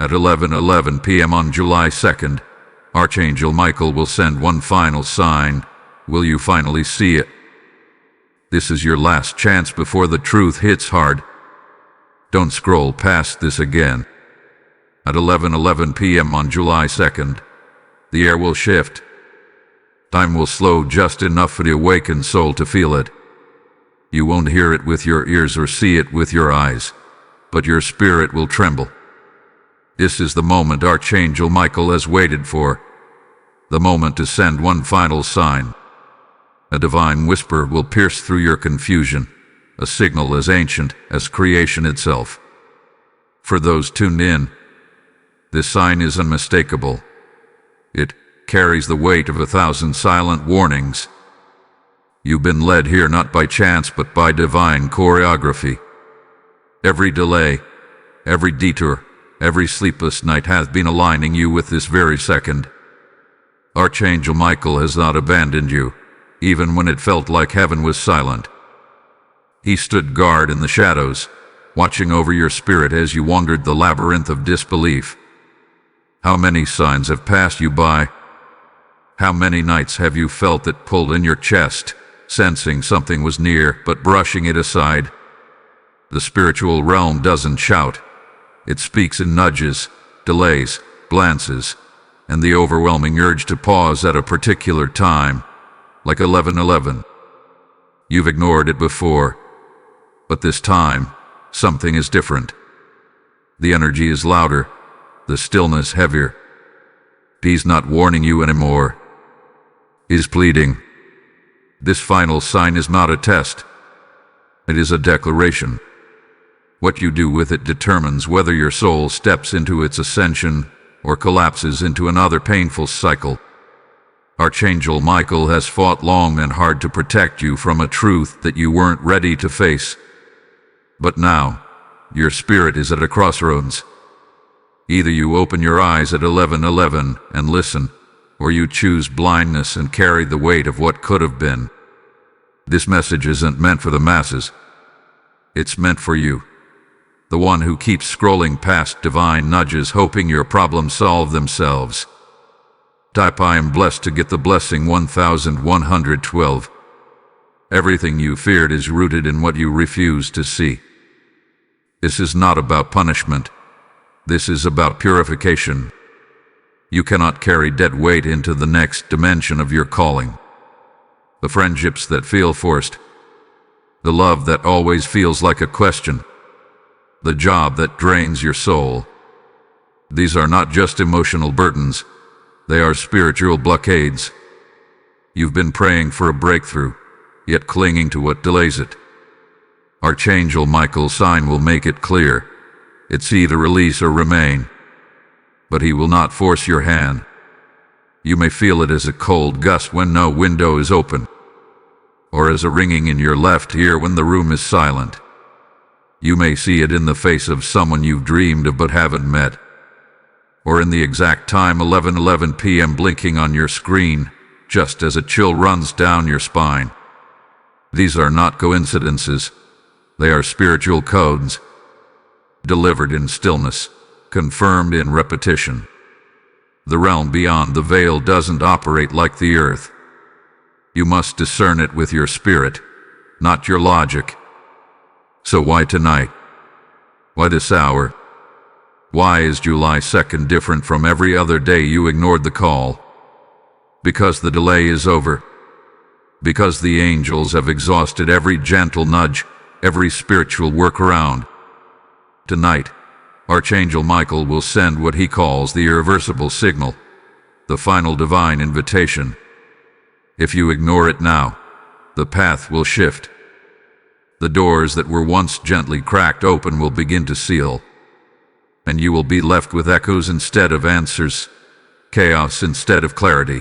At 11:11 p.m. on July 2nd, Archangel Michael will send one final sign. Will you finally see it? This is your last chance before the truth hits hard. Don't scroll past this again. At 11:11 p.m. on July 2nd, the air will shift. Time will slow just enough for the awakened soul to feel it. You won't hear it with your ears or see it with your eyes, but your spirit will tremble. This is the moment Archangel Michael has waited for, the moment to send one final sign. A divine whisper will pierce through your confusion, a signal as ancient as creation itself. For those tuned in, this sign is unmistakable. It carries the weight of 1,000 silent warnings. You've been led here not by chance but by divine choreography. Every delay, every detour, every sleepless night has been aligning you with this very second. Archangel Michael has not abandoned you, even when it felt like heaven was silent. He stood guard in the shadows, watching over your spirit as you wandered the labyrinth of disbelief. How many signs have passed you by? How many nights have you felt it pull in your chest, sensing something was near but brushing it aside? The spiritual realm doesn't shout. It speaks in nudges, delays, glances, and the overwhelming urge to pause at a particular time, like 11:11. You've ignored it before, but this time, something is different. The energy is louder, the stillness heavier. He's not warning you anymore. He's pleading. This final sign is not a test. It is a declaration. What you do with it determines whether your soul steps into its ascension or collapses into another painful cycle. Archangel Michael has fought long and hard to protect you from a truth that you weren't ready to face. But now, your spirit is at a crossroads. Either you open your eyes at 11:11 and listen, or you choose blindness and carry the weight of what could have been. This message isn't meant for the masses. It's meant for you, the one who keeps scrolling past divine nudges hoping your problems solve themselves. Type I am blessed to get the blessing 1112. Everything you feared is rooted in what you refuse to see. This is not about punishment. This is about purification. You cannot carry dead weight into the next dimension of your calling. The friendships that feel forced, the love that always feels like a question, the job that drains your soul. These are not just emotional burdens, they are spiritual blockades. You've been praying for a breakthrough, yet clinging to what delays it. Archangel Michael's sign will make it clear. It's either release or remain, but he will not force your hand. You may feel it as a cold gust when no window is open, or as a ringing in your left ear when the room is silent. You may see it in the face of someone you've dreamed of but haven't met, or in the exact time 11:11 p.m. blinking on your screen, just as a chill runs down your spine. These are not coincidences. They are spiritual codes, delivered in stillness, confirmed in repetition. The realm beyond the veil doesn't operate like the earth. You must discern it with your spirit, not your logic. So why tonight? Why this hour? Why is July 2nd different from every other day you ignored the call? Because the delay is over. Because the angels have exhausted every gentle nudge, every spiritual workaround. Tonight, Archangel Michael will send what he calls the irreversible signal, the final divine invitation. If you ignore it now, the path will shift. The doors that were once gently cracked open will begin to seal, and you will be left with echoes instead of answers, chaos instead of clarity.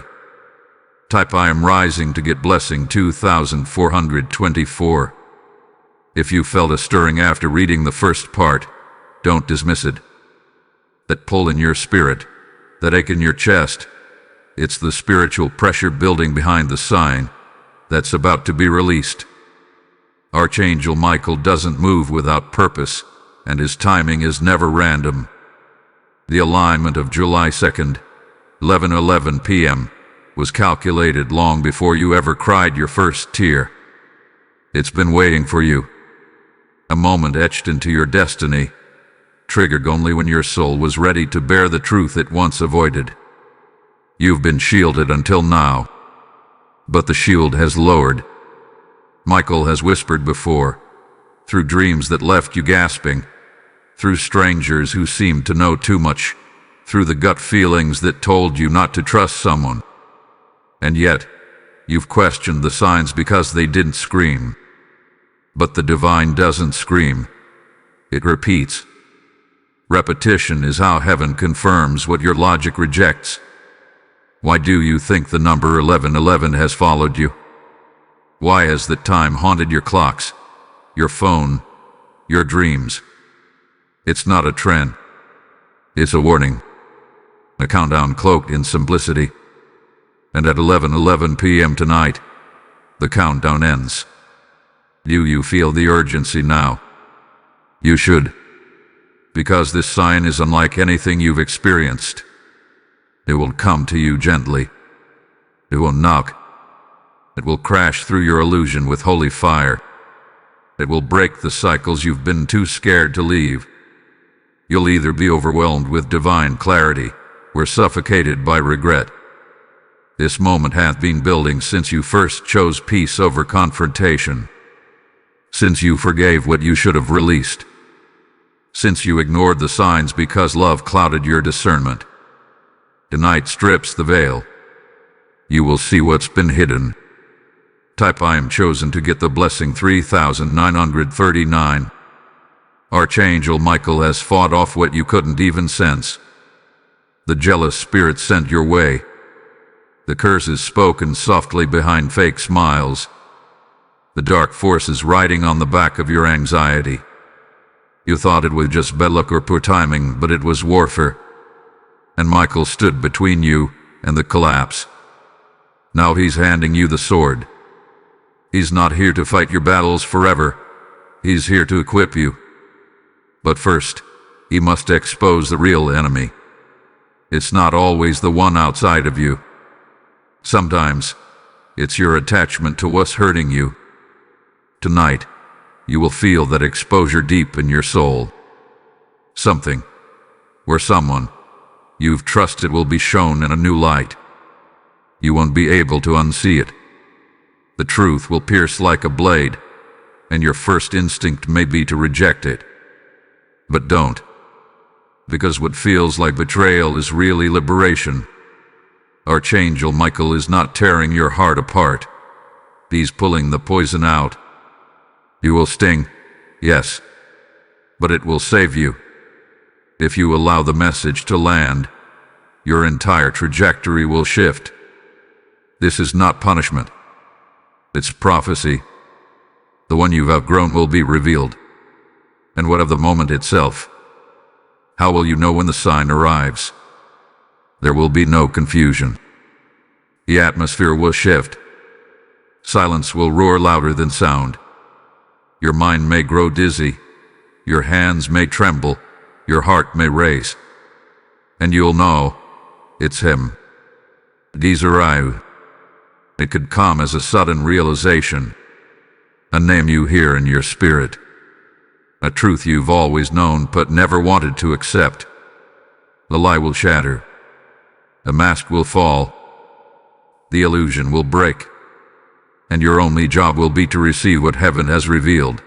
Type I am rising to get blessing 2424. If you felt a stirring after reading the first part, don't dismiss it. That pull in your spirit, that ache in your chest, it's the spiritual pressure building behind the sign that's about to be released. Archangel Michael doesn't move without purpose, and his timing is never random. The alignment of July 2nd, 11:11 p.m. was calculated long before you ever cried your first tear. It's been waiting for you. A moment etched into your destiny, triggered only when your soul was ready to bear the truth it once avoided. You've been shielded until now, but the shield has lowered. Michael has whispered before, through dreams that left you gasping, through strangers who seemed to know too much, through the gut feelings that told you not to trust someone. And yet, you've questioned the signs because they didn't scream. But the divine doesn't scream. It repeats. Repetition is how heaven confirms what your logic rejects. Why do you think the number 1111 has followed you? Why has the time haunted your clocks, your phone, your dreams? It's not a trend. It's a warning. A countdown cloaked in simplicity. And at 11:11 p.m. tonight, the countdown ends. Do you feel the urgency now? You should. Because this sign is unlike anything you've experienced. It will come to you gently. It will knock. It will crash through your illusion with holy fire. It will break the cycles you've been too scared to leave. You'll either be overwhelmed with divine clarity, or suffocated by regret. This moment hath been building since you first chose peace over confrontation. Since you forgave what you should have released. Since you ignored the signs because love clouded your discernment. Tonight strips the veil. You will see what's been hidden. Type I am chosen to get the blessing 3939. Archangel Michael has fought off what you couldn't even sense. The jealous spirit sent your way. The curses spoken softly behind fake smiles. The dark forces riding on the back of your anxiety. You thought it was just bad luck or poor timing, but it was warfare. And Michael stood between you and the collapse. Now he's handing you the sword. He's not here to fight your battles forever. He's here to equip you. But first, he must expose the real enemy. It's not always the one outside of you. Sometimes, it's your attachment to what's hurting you. Tonight, you will feel that exposure deep in your soul. Something, or someone, you've trusted will be shown in a new light. You won't be able to unsee it. The truth will pierce like a blade, and your first instinct may be to reject it. But don't. Because what feels like betrayal is really liberation. Archangel Michael is not tearing your heart apart. He's pulling the poison out. You will sting, yes, but it will save you. If you allow the message to land, your entire trajectory will shift. This is not punishment. It's prophecy. The one you've outgrown will be revealed. And what of the moment itself? How will you know when the sign arrives? There will be no confusion. The atmosphere will shift. Silence will roar louder than sound. Your mind may grow dizzy. Your hands may tremble. Your heart may race. And you'll know it's him. Discerning. It could come as a sudden realization. A name you hear in your spirit. A truth you've always known but never wanted to accept. The lie will shatter. The mask will fall. The illusion will break. And your only job will be to receive what heaven has revealed.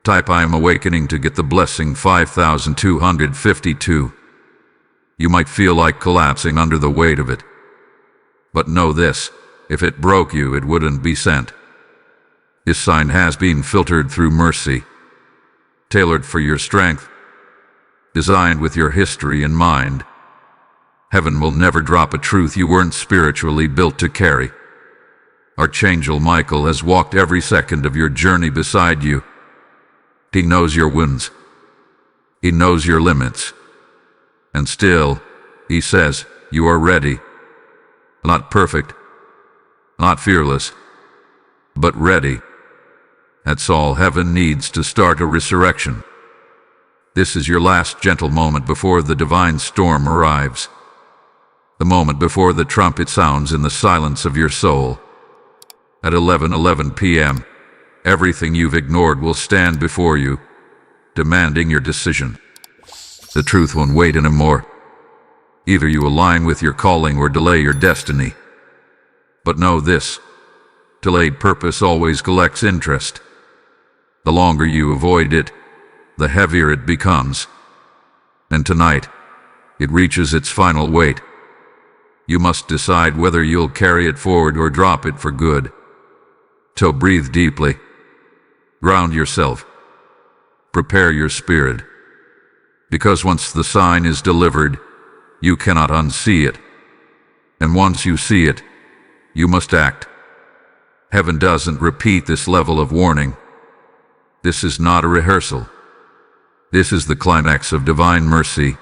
Type I am awakening to get the blessing 5252. You might feel like collapsing under the weight of it. But know this, if it broke you, it wouldn't be sent. This sign has been filtered through mercy, tailored for your strength, designed with your history in mind. Heaven will never drop a truth you weren't spiritually built to carry. Archangel Michael has walked every second of your journey beside you. He knows your wounds. He knows your limits. And still, he says, you are ready. Not perfect, not fearless, but ready. That's all heaven needs to start a resurrection. This is your last gentle moment before the divine storm arrives. The moment before the trumpet sounds in the silence of your soul. At 11:11 p.m., everything you've ignored will stand before you, demanding your decision. The truth won't wait anymore. Either you align with your calling or delay your destiny. But know this: delayed purpose always collects interest. The longer you avoid it, the heavier it becomes. And tonight, it reaches its final weight. You must decide whether you'll carry it forward or drop it for good. So breathe deeply. Ground yourself. Prepare your spirit. Because once the sign is delivered, you cannot unsee it. And once you see it, you must act. Heaven doesn't repeat this level of warning. This is not a rehearsal. This is the climax of divine mercy.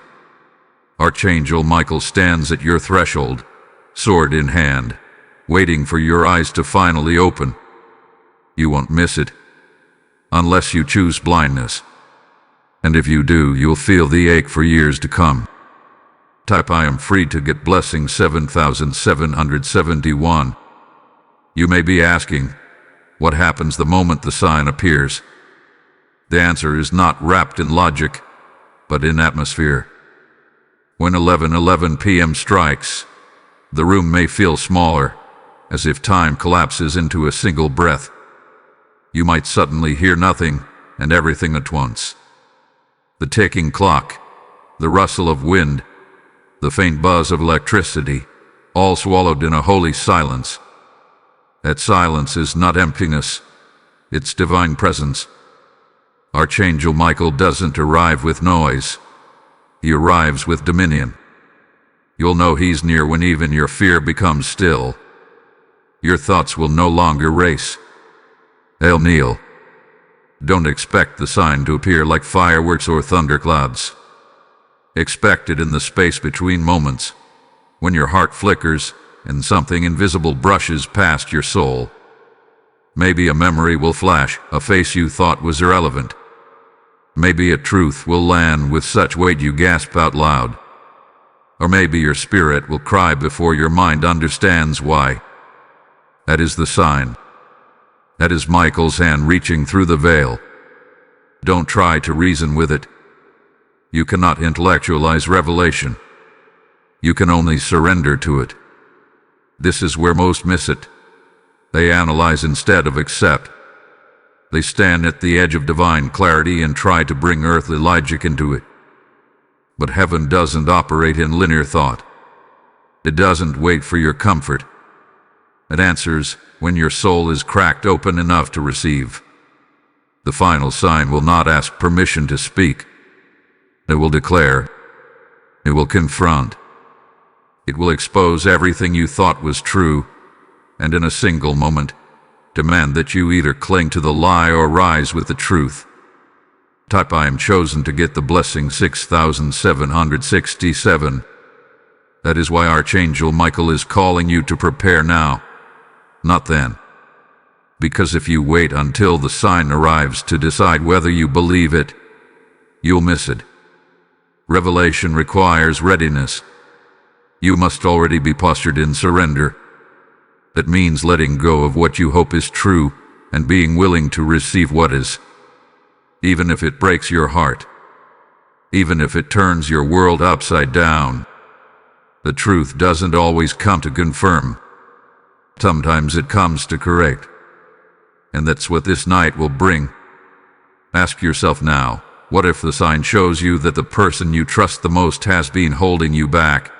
Archangel Michael stands at your threshold, sword in hand, waiting for your eyes to finally open. You won't miss it, unless you choose blindness. And if you do, you'll feel the ache for years to come. Type I am free to get blessing 7771. You may be asking, what happens the moment the sign appears? The answer is not wrapped in logic, but in atmosphere. When 11:11 p.m. strikes, the room may feel smaller, as if time collapses into a single breath. You might suddenly hear nothing and everything at once. The ticking clock, the rustle of wind, the faint buzz of electricity, all swallowed in a holy silence. That silence is not emptiness, it's divine presence. Archangel Michael doesn't arrive with noise. He arrives with dominion. You'll know he's near when even your fear becomes still. Your thoughts will no longer race. They'll kneel. Don't expect the sign to appear like fireworks or thunderclouds. Expect it in the space between moments, when your heart flickers and something invisible brushes past your soul. Maybe a memory will flash, a face you thought was irrelevant. Maybe a truth will land with such weight you gasp out loud. Or maybe your spirit will cry before your mind understands why. That is the sign. That is Michael's hand reaching through the veil. Don't try to reason with it. You cannot intellectualize revelation. You can only surrender to it. This is where most miss it. They analyze instead of accept. They stand at the edge of divine clarity and try to bring earthly logic into it. But heaven doesn't operate in linear thought. It doesn't wait for your comfort. It answers when your soul is cracked open enough to receive. The final sign will not ask permission to speak. It will declare. It will confront. It will expose everything you thought was true, and in a single moment, demand that you either cling to the lie or rise with the truth. Type I am chosen to get the blessing 6767. That is why Archangel Michael is calling you to prepare now, not then. Because if you wait until the sign arrives to decide whether you believe it, you'll miss it. Revelation requires readiness. You must already be postured in surrender. That means letting go of what you hope is true and being willing to receive what is. Even if it breaks your heart. Even if it turns your world upside down. The truth doesn't always come to confirm. Sometimes it comes to correct. And that's what this night will bring. Ask yourself now, what if the sign shows you that the person you trust the most has been holding you back?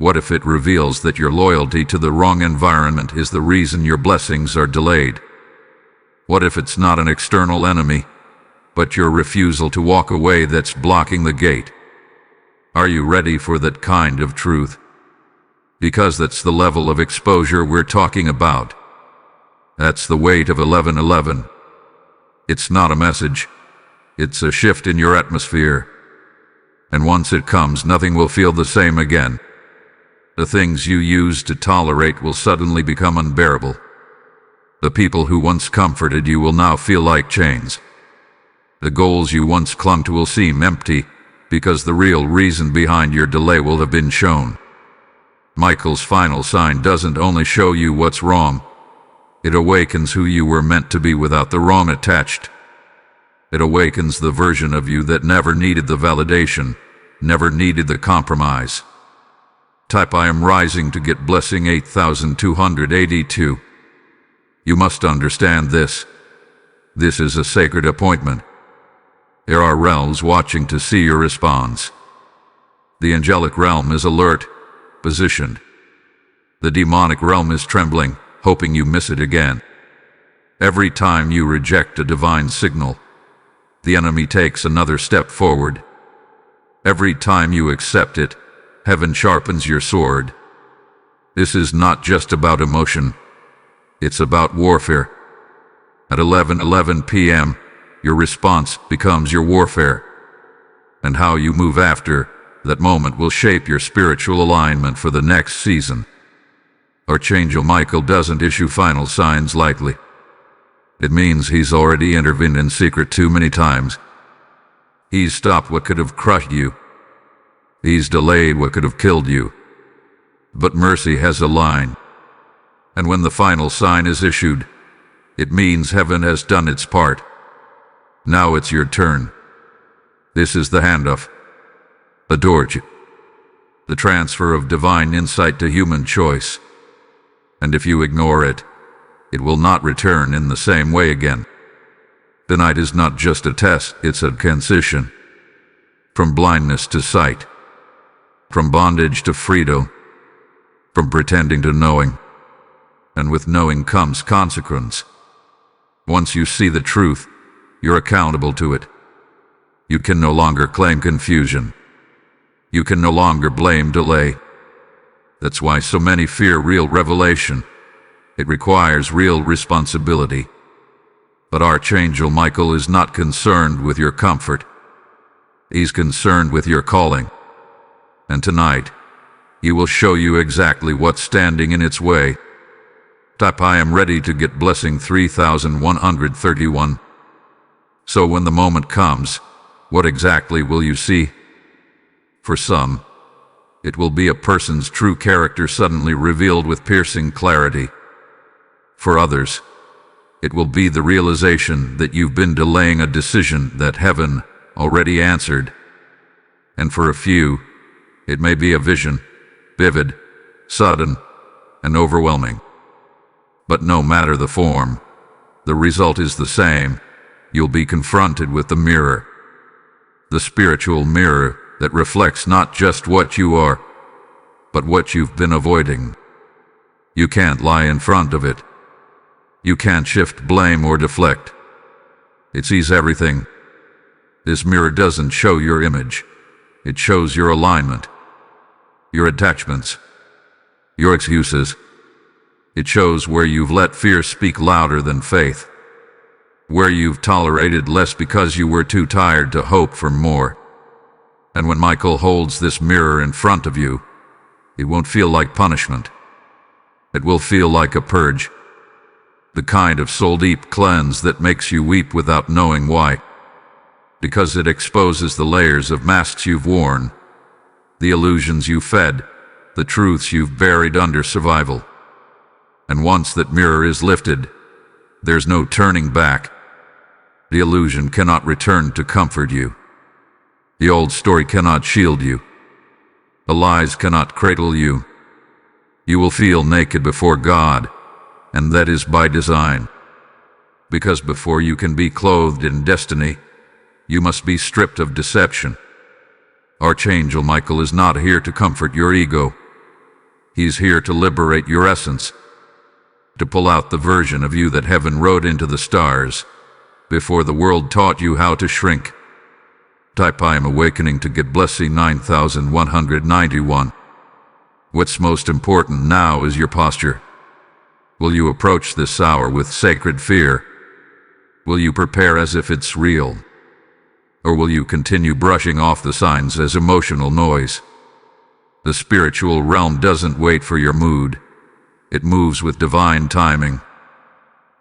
What if it reveals that your loyalty to the wrong environment is the reason your blessings are delayed? What if it's not an external enemy, but your refusal to walk away that's blocking the gate? Are you ready for that kind of truth? Because that's the level of exposure we're talking about. That's the weight of 11:11. It's not a message. It's a shift in your atmosphere. And once it comes, nothing will feel the same again. The things you used to tolerate will suddenly become unbearable. The people who once comforted you will now feel like chains. The goals you once clung to will seem empty, because the real reason behind your delay will have been shown. Michael's final sign doesn't only show you what's wrong, it awakens who you were meant to be without the wrong attached. It awakens the version of you that never needed the validation, never needed the compromise. Type I am rising to get blessing 8282. You must understand this. This is a sacred appointment. There are realms watching to see your response. The angelic realm is alert, positioned. The demonic realm is trembling, hoping you miss it again. Every time you reject a divine signal, the enemy takes another step forward. Every time you accept it, heaven sharpens your sword. This is not just about emotion. It's about warfare. At 11:11 p.m., your response becomes your warfare. And how you move after that moment will shape your spiritual alignment for the next season. Archangel Michael doesn't issue final signs lightly. It means he's already intervened in secret too many times. He's stopped what could have crushed you. He's delayed what could have killed you. But mercy has a line. And when the final sign is issued, it means heaven has done its part. Now it's your turn. This is the handoff. Adored you. The transfer of divine insight to human choice. And if you ignore it, it will not return in the same way again. Tonight is not just a test, it's a transition. From blindness to sight. From bondage to freedom. From pretending to knowing. And with knowing comes consequence. Once you see the truth, you're accountable to it. You can no longer claim confusion. You can no longer blame delay. That's why so many fear real revelation. It requires real responsibility. But Archangel Michael is not concerned with your comfort. He's concerned with your calling. And tonight, he will show you exactly what's standing in its way. Type I am ready to get blessing 3131. So when the moment comes, what exactly will you see? For some, it will be a person's true character suddenly revealed with piercing clarity. For others, it will be the realization that you've been delaying a decision that heaven already answered. And for a few, it may be a vision, vivid, sudden, and overwhelming. But no matter the form, the result is the same. You'll be confronted with the mirror. The spiritual mirror that reflects not just what you are, but what you've been avoiding. You can't lie in front of it. You can't shift blame or deflect. It sees everything. This mirror doesn't show your image. It shows your alignment, your attachments, your excuses. It shows where you've let fear speak louder than faith, where you've tolerated less because you were too tired to hope for more. And when Michael holds this mirror in front of you, it won't feel like punishment. It will feel like a purge. The kind of soul-deep cleanse that makes you weep without knowing why. Because it exposes the layers of masks you've worn, the illusions you fed, the truths you've buried under survival. And once that mirror is lifted, there's no turning back. The illusion cannot return to comfort you. The old story cannot shield you. The lies cannot cradle you. You will feel naked before God, and that is by design. Because before you can be clothed in destiny, you must be stripped of deception. Archangel Michael is not here to comfort your ego. He's here to liberate your essence, to pull out the version of you that heaven wrote into the stars before the world taught you how to shrink. Type I am awakening to get blessing 9191. What's most important now is your posture. Will you approach this hour with sacred fear? Will you prepare as if it's real? Or will you continue brushing off the signs as emotional noise? The spiritual realm doesn't wait for your mood. It moves with divine timing.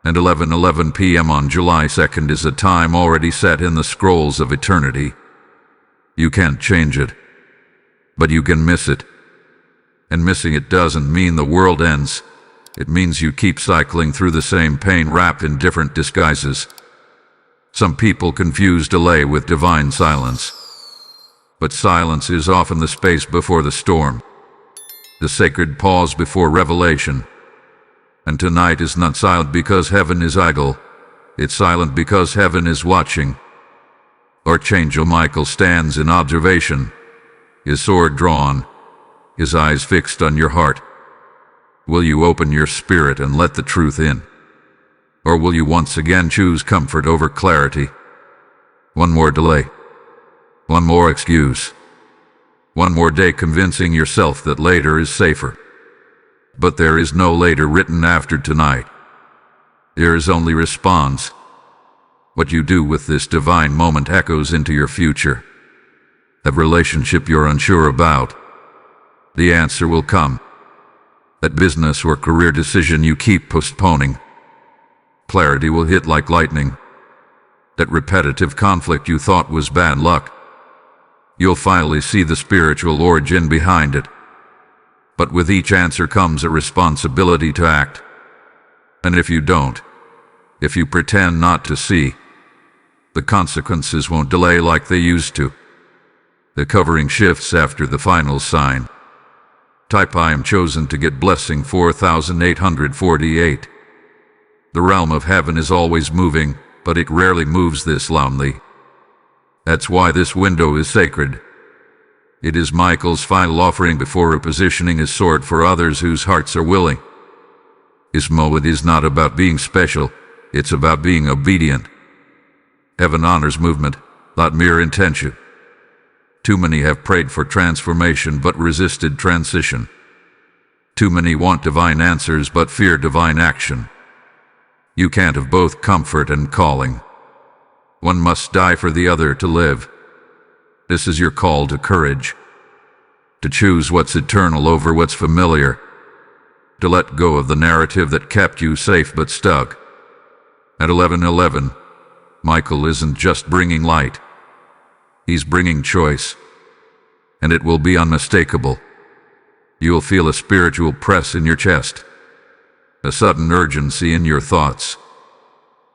And 11:11 p.m. on July 2nd is a time already set in the scrolls of eternity. You can't change it, but you can miss it. And missing it doesn't mean the world ends. It means you keep cycling through the same pain wrapped in different disguises. Some people confuse delay with divine silence. But silence is often the space before the storm, the sacred pause before revelation. And tonight is not silent because heaven is idle. It's silent because heaven is watching. Archangel Michael stands in observation, his sword drawn, his eyes fixed on your heart. Will you open your spirit and let the truth in? Or will you once again choose comfort over clarity? One more delay. One more excuse. One more day convincing yourself that later is safer. But there is no later written after tonight. There is only response. What you do with this divine moment echoes into your future. That relationship you're unsure about, the answer will come. That business or career decision you keep postponing, clarity will hit like lightning. That repetitive conflict you thought was bad luck, you'll finally see the spiritual origin behind it. But with each answer comes a responsibility to act. And if you don't, if you pretend not to see, the consequences won't delay like they used to. The covering shifts after the final sign. Type I am chosen to get blessing 4848. The realm of heaven is always moving, but it rarely moves this loudly. That's why this window is sacred. It is Michael's final offering before repositioning his sword for others whose hearts are willing. His moment is not about being special, it's about being obedient. Heaven honors movement, not mere intention. Too many have prayed for transformation but resisted transition. Too many want divine answers but fear divine action. You can't have both comfort and calling. One must die for the other to live. This is your call to courage. To choose what's eternal over what's familiar. To let go of the narrative that kept you safe but stuck. At 11:11, Michael isn't just bringing light. He's bringing choice. And it will be unmistakable. You'll feel a spiritual press in your chest. A sudden urgency in your thoughts.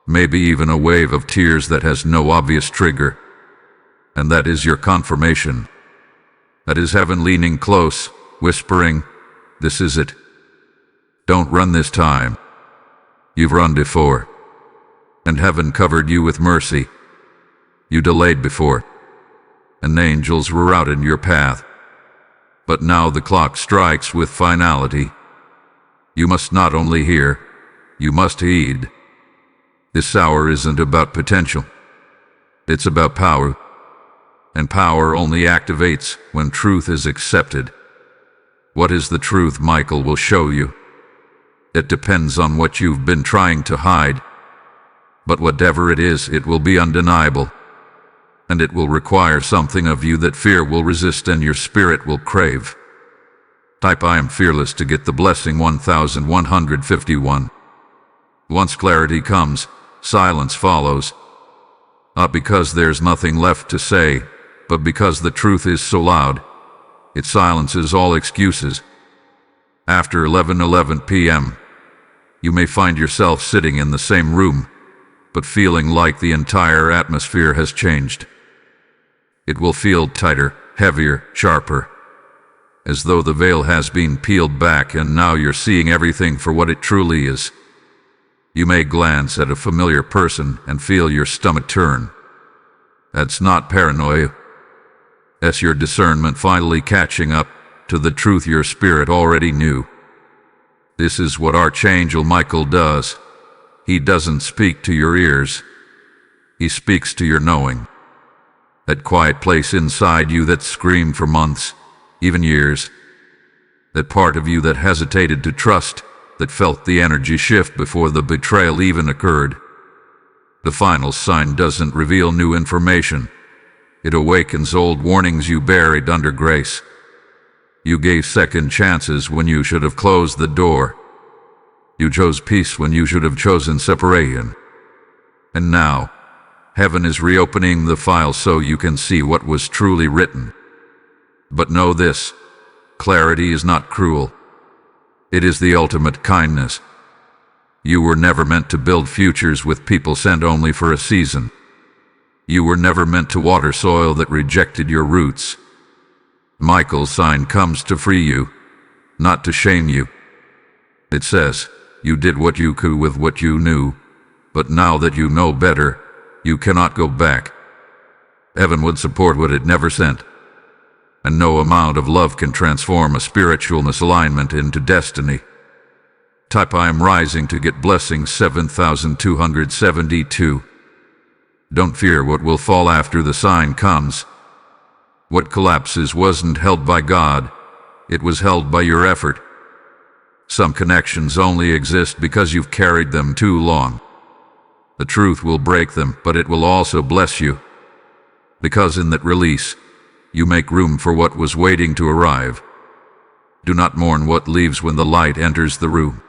Maybe even a wave of tears that has no obvious trigger. And that is your confirmation. That is heaven leaning close, whispering, "This is it. Don't run this time. You've run before. And heaven covered you with mercy. You delayed before. And angels were out in your path. But now the clock strikes with finality. You must not only hear, you must heed. This hour isn't about potential. It's about power. And power only activates when truth is accepted. What is the truth Michael will show you? It depends on what you've been trying to hide. But whatever it is, it will be undeniable. And it will require something of you that fear will resist and your spirit will crave. Type I am fearless to get the blessing 1151. Once clarity comes, silence follows. Not because there's nothing left to say, but because the truth is so loud, it silences all excuses. After 11:11 p.m., you may find yourself sitting in the same room, but feeling like the entire atmosphere has changed. It will feel tighter, heavier, sharper, as though the veil has been peeled back and now you're seeing everything for what it truly is. You may glance at a familiar person and feel your stomach turn. That's not paranoia. That's your discernment finally catching up to the truth your spirit already knew. This is what Archangel Michael does. He doesn't speak to your ears. He speaks to your knowing. That quiet place inside you that screamed for months, even years. That part of you that hesitated to trust, that felt the energy shift before the betrayal even occurred. The final sign doesn't reveal new information. It awakens old warnings you buried under grace. You gave second chances when you should have closed the door. You chose peace when you should have chosen separation. And now, heaven is reopening the file so you can see what was truly written. But know this, clarity is not cruel. It is the ultimate kindness. You were never meant to build futures with people sent only for a season. You were never meant to water soil that rejected your roots. Michael's sign comes to free you, not to shame you. It says, you did what you could with what you knew, but now that you know better, you cannot go back. Heaven would support what it never sent. And no amount of love can transform a spiritual misalignment into destiny. Type I am rising to get blessings 7,272. Don't fear what will fall after the sign comes. What collapses wasn't held by God, it was held by your effort. Some connections only exist because you've carried them too long. The truth will break them, but it will also bless you. Because in that release, you make room for what was waiting to arrive. Do not mourn what leaves when the light enters the room.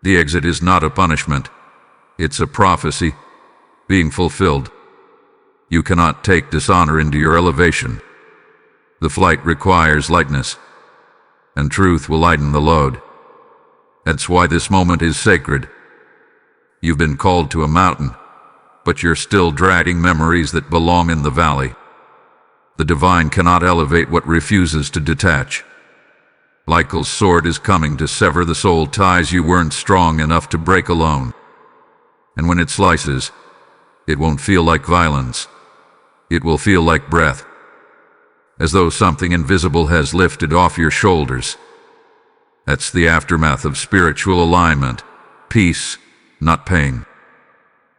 The exit is not a punishment. It's a prophecy, being fulfilled. You cannot take dishonor into your elevation. The flight requires lightness, and truth will lighten the load. That's why this moment is sacred. You've been called to a mountain, but you're still dragging memories that belong in the valley. The divine cannot elevate what refuses to detach. Michael's sword is coming to sever the soul ties you weren't strong enough to break alone. And when it slices, it won't feel like violence. It will feel like breath. As though something invisible has lifted off your shoulders. That's the aftermath of spiritual alignment. Peace, not pain.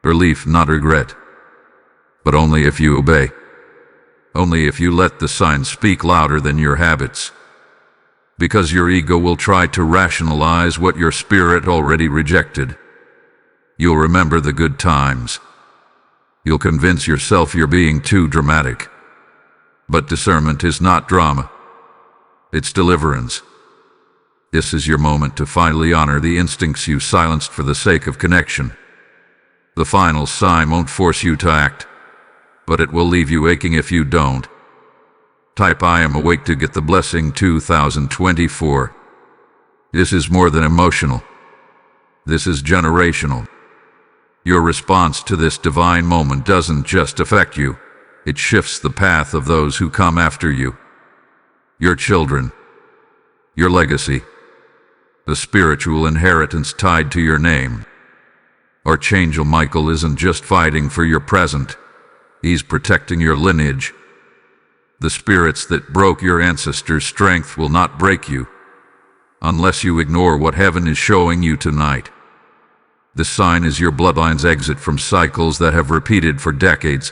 Relief, not regret. But only if you obey. Only if you let the signs speak louder than your habits. Because your ego will try to rationalize what your spirit already rejected. You'll remember the good times. You'll convince yourself you're being too dramatic. But discernment is not drama. It's deliverance. This is your moment to finally honor the instincts you silenced for the sake of connection. The final sign won't force you to act, but it will leave you aching if you don't. Type I am awake to get the blessing 2024. This is more than emotional. This is generational. Your response to this divine moment doesn't just affect you, it shifts the path of those who come after you. Your children. Your legacy. The spiritual inheritance tied to your name. Archangel Michael isn't just fighting for your present, he's protecting your lineage. The spirits that broke your ancestors' strength will not break you, unless you ignore what heaven is showing you tonight. This sign is your bloodline's exit from cycles that have repeated for decades.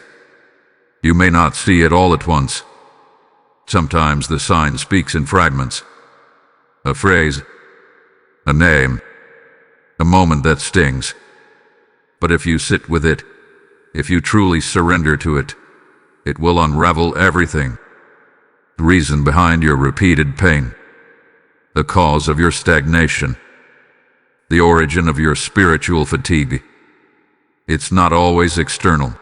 You may not see it all at once. Sometimes the sign speaks in fragments. A phrase, a name, a moment that stings. But if you sit with it, if you truly surrender to it, it will unravel everything. The reason behind your repeated pain, the cause of your stagnation, the origin of your spiritual fatigue. It's not always external.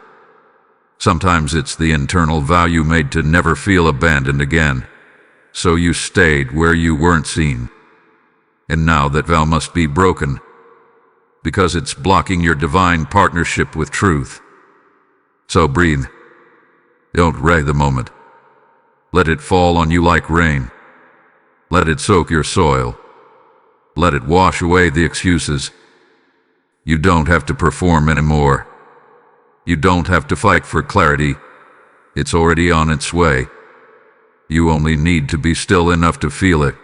Sometimes it's the internal vow you made to never feel abandoned again, so you stayed where you weren't seen. And now that vow must be broken, because it's blocking your divine partnership with truth. So breathe. Don't wreck the moment. Let it fall on you like rain. Let it soak your soil. Let it wash away the excuses. You don't have to perform anymore. You don't have to fight for clarity. It's already on its way. You only need to be still enough to feel it,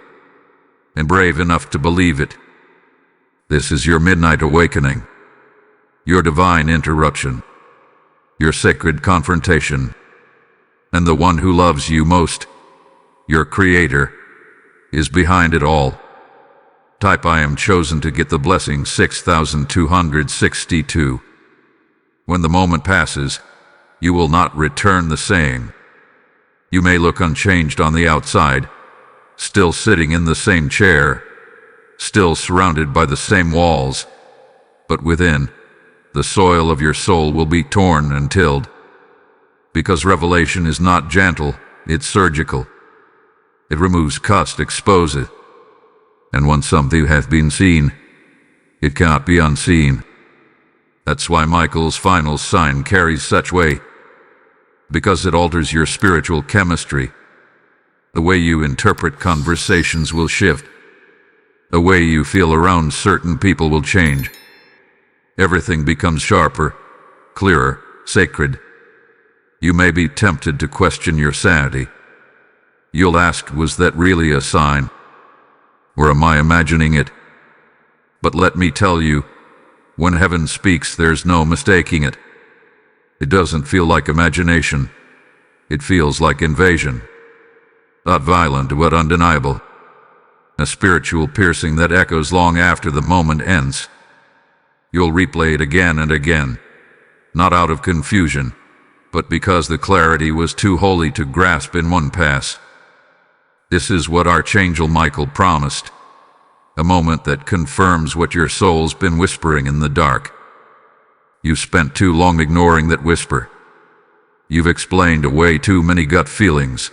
and brave enough to believe it. This is your midnight awakening, your divine interruption, your sacred confrontation, and the one who loves you most, your Creator, is behind it all. Type I am chosen to get the blessing 6,262. When the moment passes, you will not return the same. You may look unchanged on the outside, still sitting in the same chair, still surrounded by the same walls, but within, the soil of your soul will be torn and tilled. Because revelation is not gentle, it's surgical. It removes cust, exposes it. And once something hath been seen, it cannot be unseen. That's why Michael's final sign carries such weight, because it alters your spiritual chemistry. The way you interpret conversations will shift. The way you feel around certain people will change. Everything becomes sharper, clearer, sacred. You may be tempted to question your sanity. You'll ask, was that really a sign? Or am I imagining it? But let me tell you, when heaven speaks, there's no mistaking it. It doesn't feel like imagination. It feels like invasion. Not violent, but undeniable. A spiritual piercing that echoes long after the moment ends. You'll replay it again and again, not out of confusion, but because the clarity was too holy to grasp in one pass. This is what Archangel Michael promised, a moment that confirms what your soul's been whispering in the dark. You've spent too long ignoring that whisper. You've explained away too many gut feelings.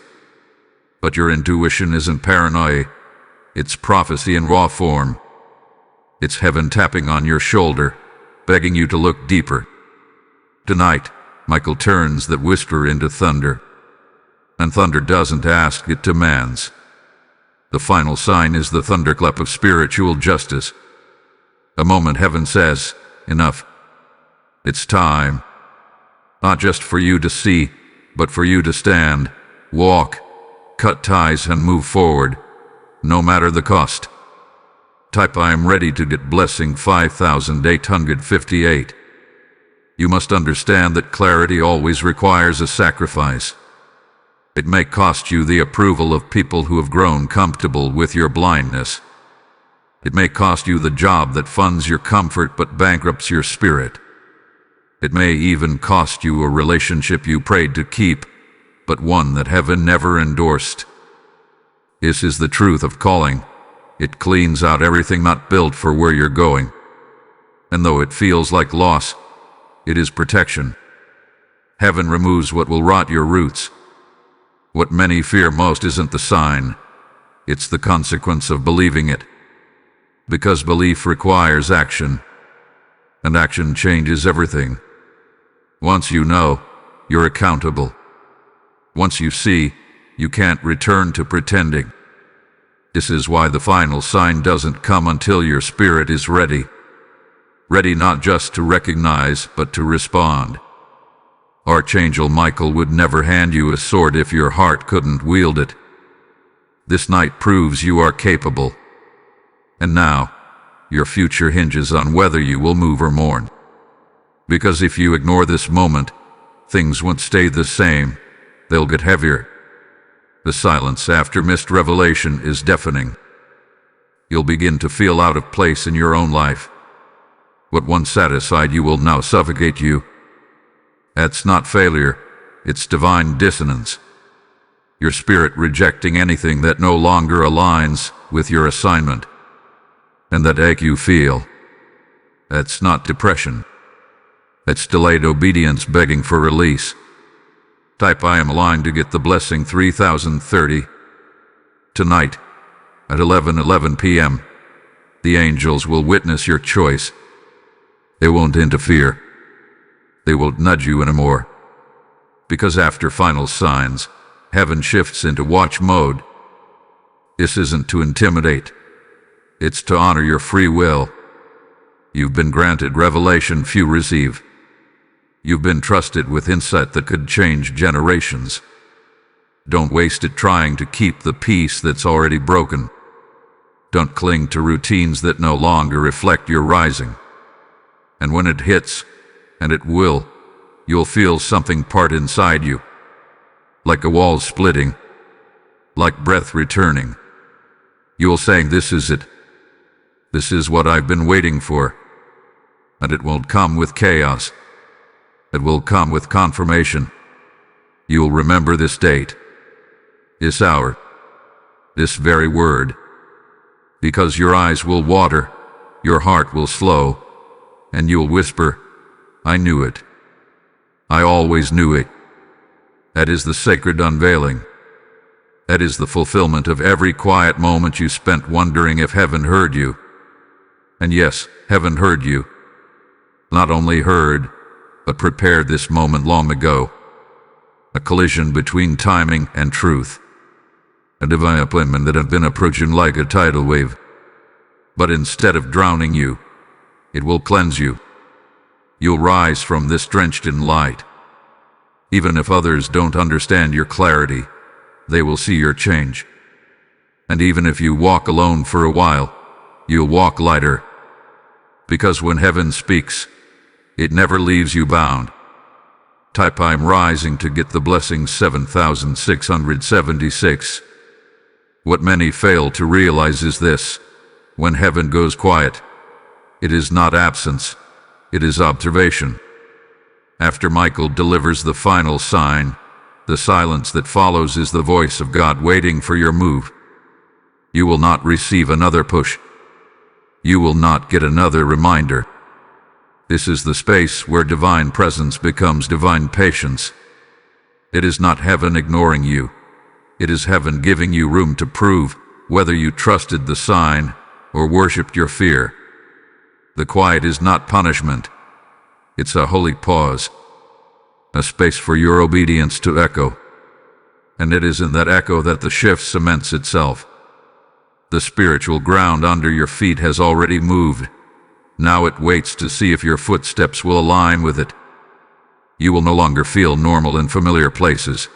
But your intuition isn't paranoia, it's prophecy in raw form. It's heaven tapping on your shoulder, begging you to look deeper. Tonight, Michael turns that whisper into thunder. And thunder doesn't ask, it demands. The final sign is the thunderclap of spiritual justice. A moment heaven says, enough. It's time. Not just for you to see, but for you to stand, walk, cut ties and move forward, no matter the cost. Type I am ready to get blessing 5858. You must understand that clarity always requires a sacrifice. It may cost you the approval of people who have grown comfortable with your blindness. It may cost you the job that funds your comfort but bankrupts your spirit. It may even cost you a relationship you prayed to keep, but one that heaven never endorsed. This is the truth of calling. It cleans out everything not built for where you're going. And though it feels like loss, it is protection. Heaven removes what will rot your roots. What many fear most isn't the sign, it's the consequence of believing it. Because belief requires action, and action changes everything. Once you know, you're accountable. Once you see, you can't return to pretending. This is why the final sign doesn't come until your spirit is ready. Ready not just to recognize, but to respond. Archangel Michael would never hand you a sword if your heart couldn't wield it. This night proves you are capable. And now, your future hinges on whether you will move or mourn. Because if you ignore this moment, things won't stay the same, they'll get heavier. The silence after missed revelation is deafening. You'll begin to feel out of place in your own life. What once satisfied you will now suffocate you. That's not failure, it's divine dissonance. Your spirit rejecting anything that no longer aligns with your assignment. And that ache you feel, that's not depression. That's delayed obedience begging for release. Type I am aligned to get the blessing 3030. Tonight, at 11:11 p.m., the angels will witness your choice. They won't interfere. They won't nudge you anymore. Because after final signs, heaven shifts into watch mode. This isn't to intimidate. It's to honor your free will. You've been granted revelation few receive. You've been trusted with insight that could change generations. Don't waste it trying to keep the peace that's already broken. Don't cling to routines that no longer reflect your rising. And when it hits, and it will, you'll feel something part inside you. Like a wall splitting. Like breath returning. You'll say, this is it. This is what I've been waiting for. And it won't come with chaos. It will come with confirmation. You'll remember this date, this hour, this very word. Because your eyes will water, your heart will slow, and you'll whisper, "I knew it. I always knew it." That is the sacred unveiling. That is the fulfillment of every quiet moment you spent wondering if heaven heard you. And yes, heaven heard you. Not only heard, but prepared this moment long ago. A collision between timing and truth. A divine appointment that had been approaching like a tidal wave. But instead of drowning you, it will cleanse you. You'll rise from this drenched in light. Even if others don't understand your clarity, they will see your change. And even if you walk alone for a while, you'll walk lighter. Because when heaven speaks, it never leaves you bound. Type "I'm rising" to get the blessing 7676. What many fail to realize is this: when heaven goes quiet, it is not absence, it is observation. After Michael delivers the final sign, the silence that follows is the voice of God waiting for your move. You will not receive another push. You will not get another reminder. This is the space where divine presence becomes divine patience. It is not heaven ignoring you. It is heaven giving you room to prove whether you trusted the sign or worshipped your fear. The quiet is not punishment. It's a holy pause, a space for your obedience to echo. And it is in that echo that the shift cements itself. The spiritual ground under your feet has already moved. Now it waits to see if your footsteps will align with it. You will no longer feel normal in familiar places.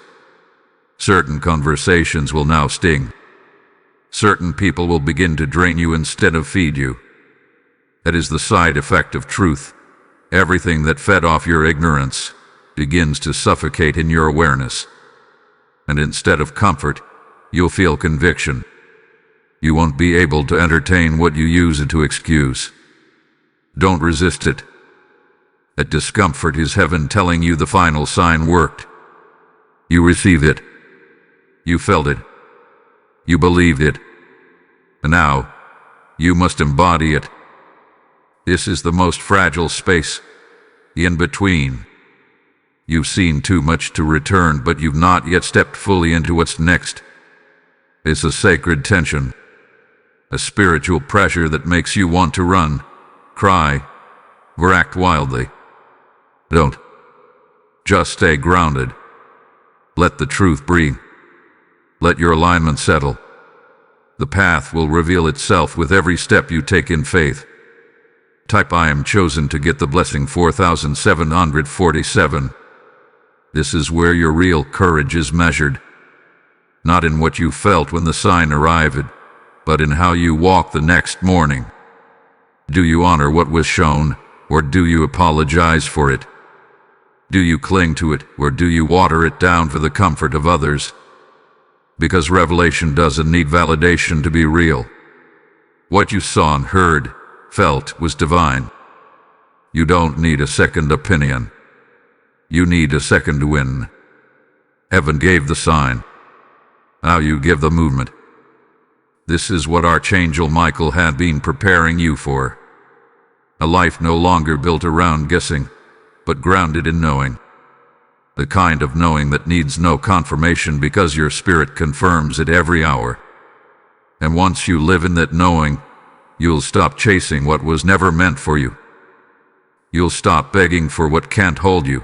Certain conversations will now sting. Certain people will begin to drain you instead of feed you. That is the side effect of truth. Everything that fed off your ignorance begins to suffocate in your awareness. And instead of comfort, you'll feel conviction. You won't be able to entertain what you use to excuse. Don't resist it. That discomfort is heaven telling you the final sign worked. You received it. You felt it. You believed it. And now, you must embody it. This is the most fragile space, the in-between. You've seen too much to return, but you've not yet stepped fully into what's next. It's a sacred tension, a spiritual pressure that makes you want to run, cry, or act wildly. Don't. Just stay grounded. Let the truth breathe. Let your alignment settle. The path will reveal itself with every step you take in faith. Type "I am chosen" to get the blessing 4747. This is where your real courage is measured. Not in what you felt when the sign arrived, but in how you walk the next morning. Do you honor what was shown, or do you apologize for it? Do you cling to it, or do you water it down for the comfort of others? Because revelation doesn't need validation to be real. What you saw and heard, felt was divine. You don't need a second opinion. You need a second win. Heaven gave the sign. Now you give the movement. This is what Archangel Michael had been preparing you for. A life no longer built around guessing, but grounded in knowing. The kind of knowing that needs no confirmation because your spirit confirms it every hour. And once you live in that knowing, you'll stop chasing what was never meant for you. You'll stop begging for what can't hold you.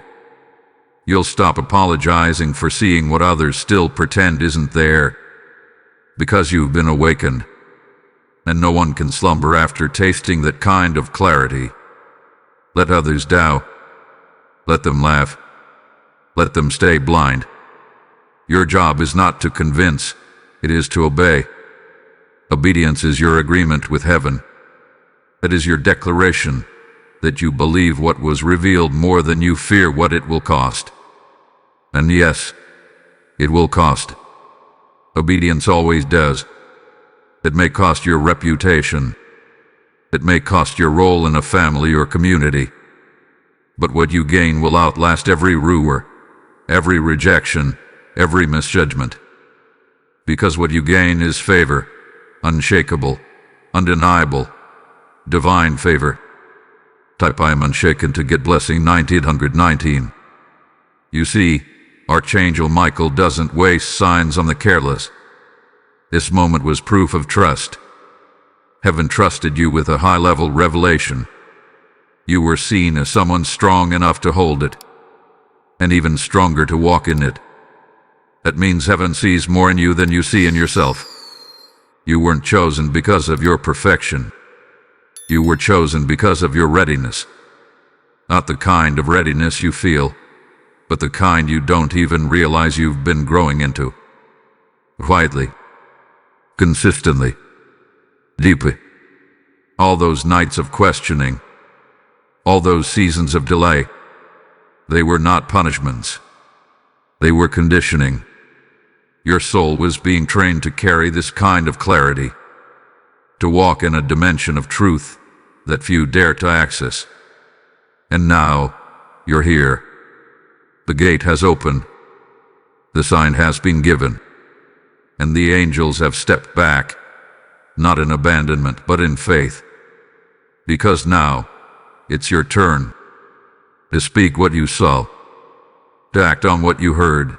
You'll stop apologizing for seeing what others still pretend isn't there. Because you've been awakened. And no one can slumber after tasting that kind of clarity. Let others doubt. Let them laugh. Let them stay blind. Your job is not to convince, it is to obey. Obedience is your agreement with heaven. That is your declaration that you believe what was revealed more than you fear what it will cost. And yes, it will cost. Obedience always does. It may cost your reputation. It may cost your role in a family or community. But what you gain will outlast every rumor, every rejection, every misjudgment. Because what you gain is favor, unshakable, undeniable, divine favor. Type I am unshaken to get blessing 1919. You see, Archangel Michael doesn't waste signs on the careless. This moment was proof of trust. Heaven trusted you with a high-level revelation. You were seen as someone strong enough to hold it, and even stronger to walk in it. That means heaven sees more in you than you see in yourself. You weren't chosen because of your perfection. You were chosen because of your readiness. Not the kind of readiness you feel, but the kind you don't even realize you've been growing into. Quietly, consistently, deeply. All those nights of questioning, all those seasons of delay, they were not punishments. They were conditioning. Your soul was being trained to carry this kind of clarity, to walk in a dimension of truth that few dare to access. And now, you're here. The gate has opened. The sign has been given. And the angels have stepped back, not in abandonment, but in faith. Because now, it's your turn to speak what you saw, to act on what you heard,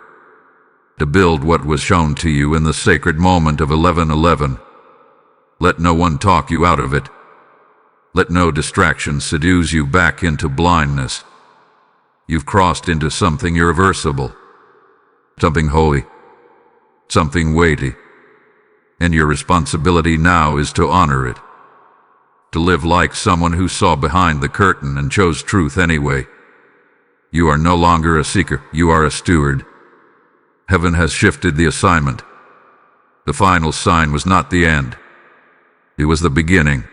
to build what was shown to you in the sacred moment of 11:11. Let no one talk you out of it. Let no distraction seduce you back into blindness. You've crossed into something irreversible, something holy, something weighty, and your responsibility now is to honor it, to live like someone who saw behind the curtain and chose truth anyway. You are no longer a seeker, you are a steward. Heaven has shifted the assignment. The final sign was not the end. It was the beginning.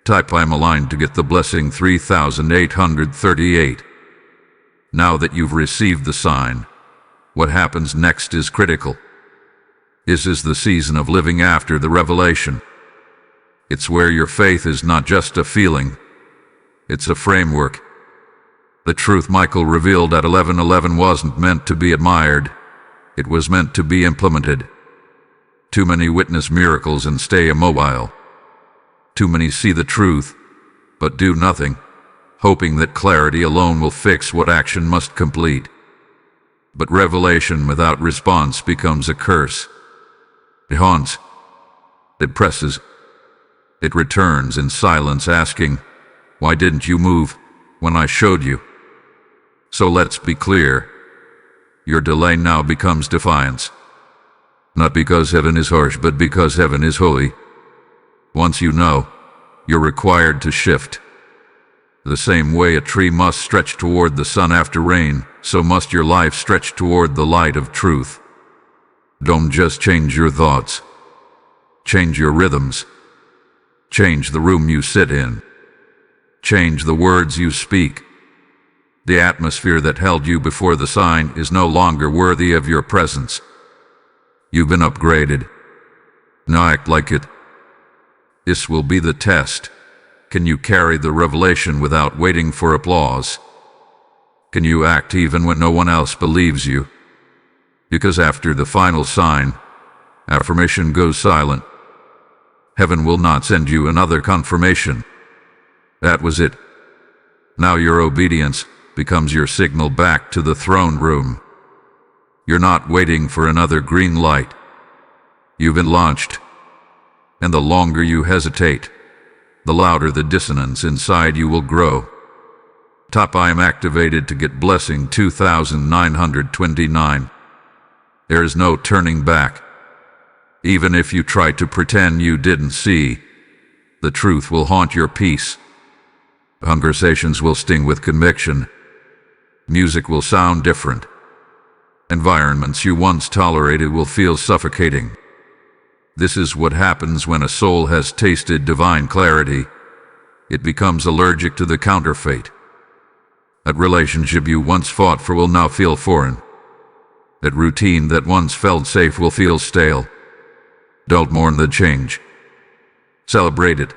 Type I am aligned to get the blessing 3838. Now that you've received the sign, what happens next is critical. This is the season of living after the revelation. It's where your faith is not just a feeling, it's a framework. The truth Michael revealed at 11:11 wasn't meant to be admired, it was meant to be implemented. Too many witness miracles and stay immobile. Too many see the truth, but do nothing, hoping that clarity alone will fix what action must complete. But revelation without response becomes a curse. It haunts. It presses. It returns in silence asking, "Why didn't you move when I showed you?" So let's be clear. Your delay now becomes defiance. Not because heaven is harsh, but because heaven is holy. Once you know, you're required to shift. The same way a tree must stretch toward the sun after rain, so must your life stretch toward the light of truth. Don't just change your thoughts. Change your rhythms. Change the room you sit in. Change the words you speak. The atmosphere that held you before the sign is no longer worthy of your presence. You've been upgraded. Now act like it. This will be the test. Can you carry the revelation without waiting for applause? Can you act even when no one else believes you? Because after the final sign, affirmation goes silent. Heaven will not send you another confirmation. That was it. Now your obedience becomes your signal back to the throne room. You're not waiting for another green light. You've been launched. And the longer you hesitate, the louder the dissonance inside you will grow. Top I am activated to get blessing 2929. There is no turning back. Even if you try to pretend you didn't see, the truth will haunt your peace. Conversations will sting with conviction. Music will sound different. Environments you once tolerated will feel suffocating. This is what happens when a soul has tasted divine clarity. It becomes allergic to the counterfeit. That relationship you once fought for will now feel foreign. That routine that once felt safe will feel stale. Don't mourn the change. Celebrate it.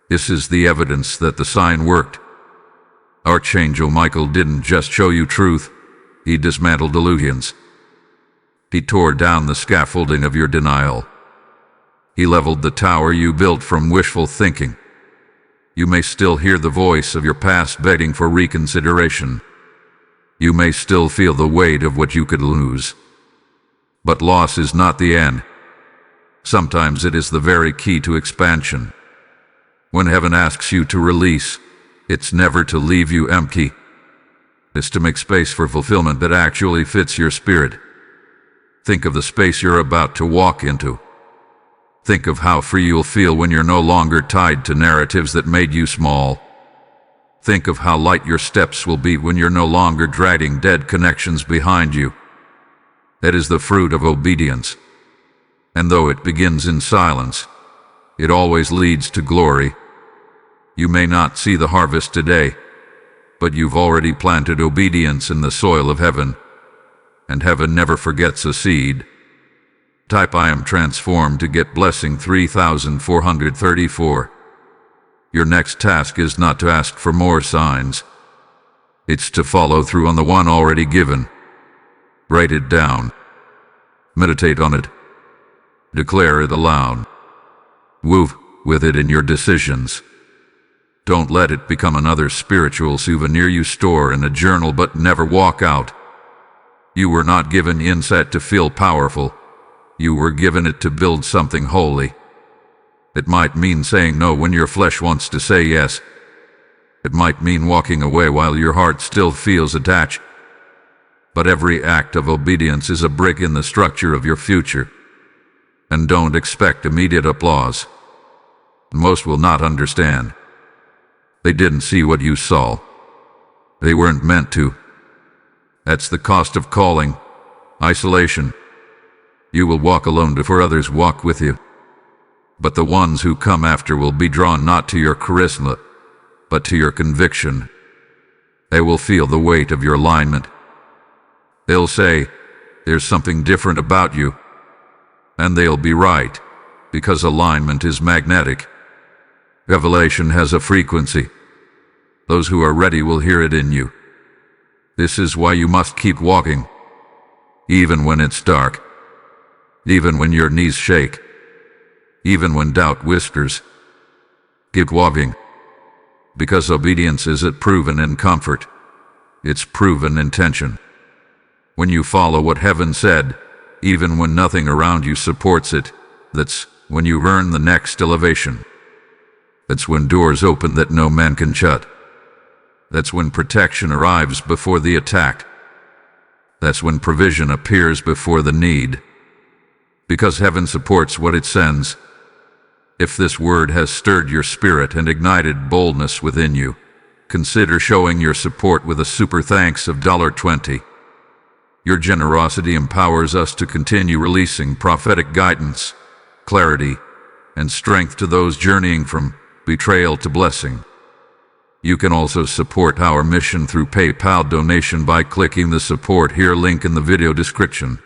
This is the evidence that the sign worked. Archangel Michael didn't just show you truth, he dismantled illusions. He tore down the scaffolding of your denial. He leveled the tower you built from wishful thinking. You may still hear the voice of your past begging for reconsideration. You may still feel the weight of what you could lose. But loss is not the end. Sometimes it is the very key to expansion. When heaven asks you to release, it's never to leave you empty. It's to make space for fulfillment that actually fits your spirit. Think of the space you're about to walk into. Think of how free you'll feel when you're no longer tied to narratives that made you small. Think of how light your steps will be when you're no longer dragging dead connections behind you. That is the fruit of obedience. And though it begins in silence, it always leads to glory. You may not see the harvest today, but you've already planted obedience in the soil of heaven, and heaven never forgets a seed. Type I am transformed to get blessing 3434. Your next task is not to ask for more signs. It's to follow through on the one already given. Write it down. Meditate on it. Declare it aloud. Move with it in your decisions. Don't let it become another spiritual souvenir you store in a journal but never walk out. You were not given insight to feel powerful. You were given it to build something holy. It might mean saying no when your flesh wants to say yes. It might mean walking away while your heart still feels attached. But every act of obedience is a brick in the structure of your future. And don't expect immediate applause. Most will not understand. They didn't see what you saw. They weren't meant to. That's the cost of calling. Isolation. You will walk alone before others walk with you. But the ones who come after will be drawn not to your charisma, but to your conviction. They will feel the weight of your alignment. They'll say, "There's something different about you." And they'll be right, because alignment is magnetic. Revelation has a frequency. Those who are ready will hear it in you. This is why you must keep walking, even when it's dark, even when your knees shake, even when doubt whispers. Keep walking, because obedience isn't proven in comfort. It's proven in tension. When you follow what heaven said, even when nothing around you supports it, that's when you earn the next elevation. That's when doors open that no man can shut. That's when protection arrives before the attack. That's when provision appears before the need. Because heaven supports what it sends. If this word has stirred your spirit and ignited boldness within you, consider showing your support with a super thanks of $20. Your generosity empowers us to continue releasing prophetic guidance, clarity, and strength to those journeying from betrayal to blessing. You can also support our mission through PayPal donation by clicking the Support Here link in the video description.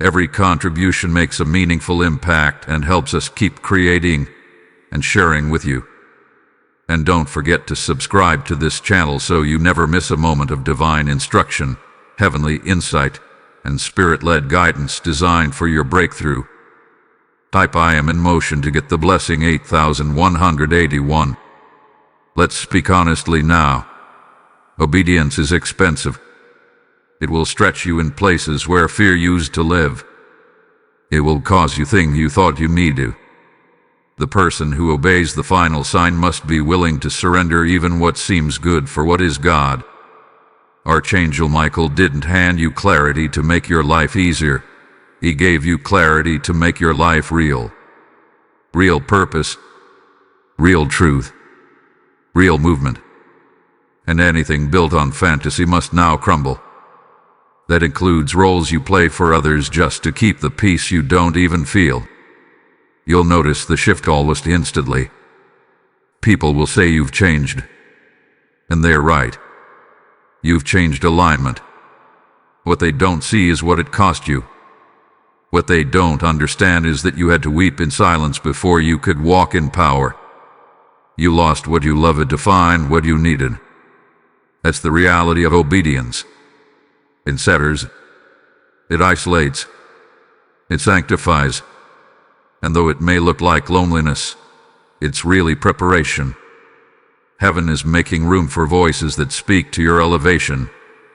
Every contribution makes a meaningful impact and helps us keep creating and sharing with you. And don't forget to subscribe to this channel so you never miss a moment of divine instruction, heavenly insight, and spirit-led guidance designed for your breakthrough. Type I am in motion to get the blessing 8181. Let's speak honestly now. Obedience is expensive. It will stretch you in places where fear used to live. It will cause you things you thought you needed. The person who obeys the final sign must be willing to surrender even what seems good for what is God. Archangel Michael didn't hand you clarity to make your life easier. He gave you clarity to make your life real. Real purpose, real truth, real movement. And anything built on fantasy must now crumble. That includes roles you play for others just to keep the peace you don't even feel. You'll notice the shift almost instantly. People will say you've changed. And they're right. You've changed alignment. What they don't see is what it cost you. What they don't understand is that you had to weep in silence before you could walk in power. You lost what you loved to find what you needed. That's the reality of obedience. It centers. It isolates. It sanctifies. And though it may look like loneliness, it's really preparation. Heaven is making room for voices that speak to your elevation,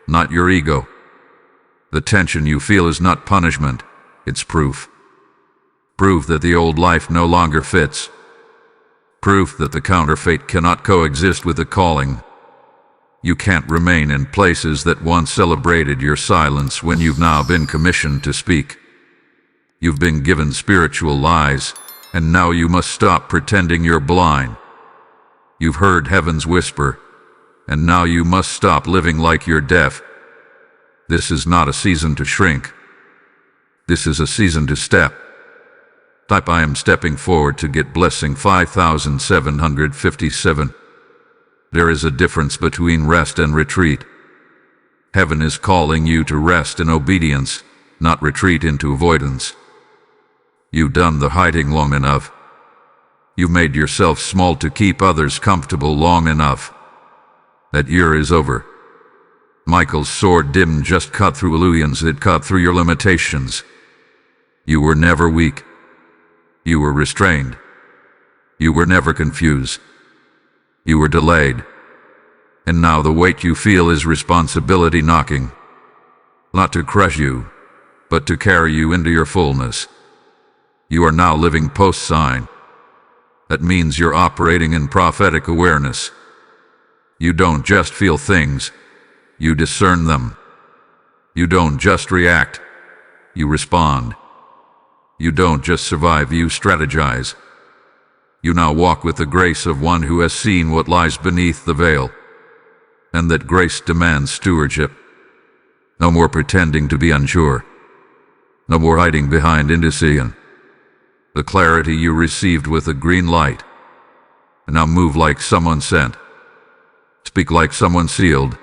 not your ego. The tension you feel is not punishment, it's proof. Proof that the old life no longer fits. Proof that the counterfeit cannot coexist with the calling. You can't remain in places that once celebrated your silence when you've now been commissioned to speak. You've been given spiritual lies, and now you must stop pretending you're blind. You've heard heaven's whisper, and now you must stop living like you're deaf. This is not a season to shrink. This is a season to step. Type I am stepping forward to get blessing 5757. There is a difference between rest and retreat. Heaven is calling you to rest in obedience, not retreat into avoidance. You've done the hiding long enough. You've made yourself small to keep others comfortable long enough. That year is over. Michael's sword didn't just cut through illusions, it cut through your limitations. You were never weak. You were restrained. You were never confused. You were delayed. And now the weight you feel is responsibility knocking. Not to crush you, but to carry you into your fullness. You are now living post-sign. That means you're operating in prophetic awareness. You don't just feel things, you discern them. You don't just react, you respond. You don't just survive, you strategize. You now walk with the grace of one who has seen what lies beneath the veil. And that grace demands stewardship. No more pretending to be unsure. No more hiding behind indecision. The clarity you received with a green light. And now move like someone sent. Speak like someone sealed.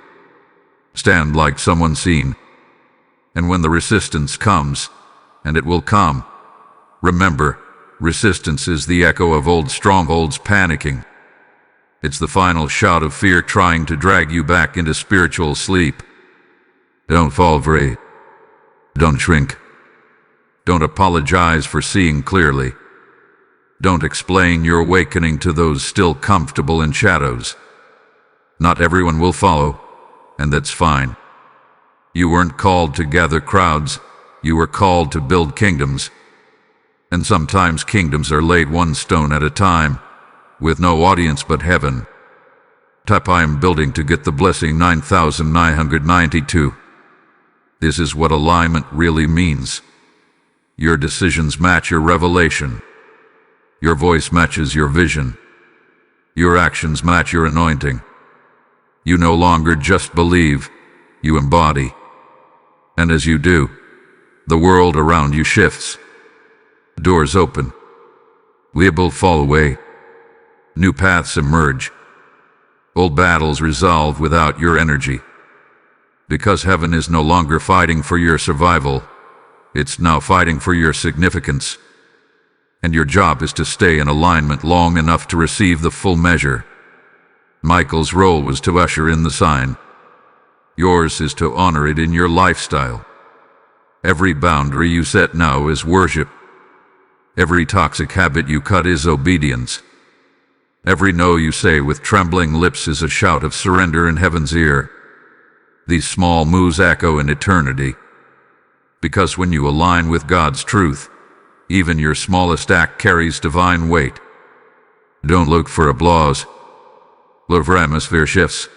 Stand like someone seen. And when the resistance comes, and it will come, remember, resistance is the echo of old strongholds panicking. It's the final shout of fear trying to drag you back into spiritual sleep. Don't fall prey. Don't shrink. Don't apologize for seeing clearly. Don't explain your awakening to those still comfortable in shadows. Not everyone will follow, and that's fine. You weren't called to gather crowds, you were called to build kingdoms. And sometimes kingdoms are laid one stone at a time, with no audience but heaven. Type I am building to get the blessing 9992. This is what alignment really means. Your decisions match your revelation. Your voice matches your vision. Your actions match your anointing. You no longer just believe, you embody. And as you do, the world around you shifts. Doors open. Labels fall away. New paths emerge. Old battles resolve without your energy. Because heaven is no longer fighting for your survival, it's now fighting for your significance. And your job is to stay in alignment long enough to receive the full measure. Michael's role was to usher in the sign. Yours is to honor it in your lifestyle. Every boundary you set now is worship. Every toxic habit you cut is obedience. Every no you say with trembling lips is a shout of surrender in heaven's ear. These small moves echo in eternity. Because when you align with God's truth, even your smallest act carries divine weight. Don't look for applause. Look for atmosphere shifts.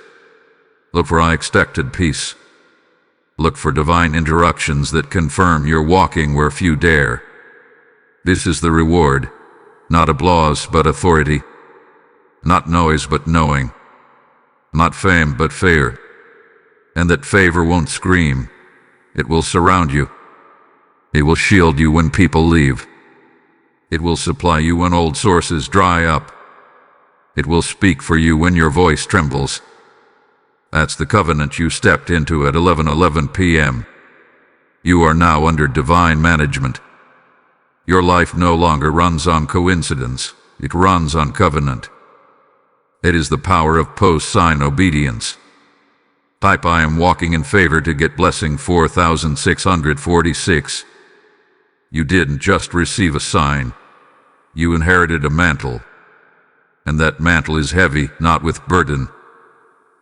Look for unexpected peace. Look for divine interruptions that confirm you're walking where few dare. This is the reward, not applause but authority. Not noise but knowing. Not fame but favor. And that favor won't scream. It will surround you. It will shield you when people leave. It will supply you when old sources dry up. It will speak for you when your voice trembles. That's the covenant you stepped into at 11:11 p.m. You are now under divine management. Your life no longer runs on coincidence. It runs on covenant. It is the power of post-sign obedience. Type I am walking in favor to get blessing 4646. You didn't just receive a sign, You inherited a mantle, and that mantle is heavy, not with burden,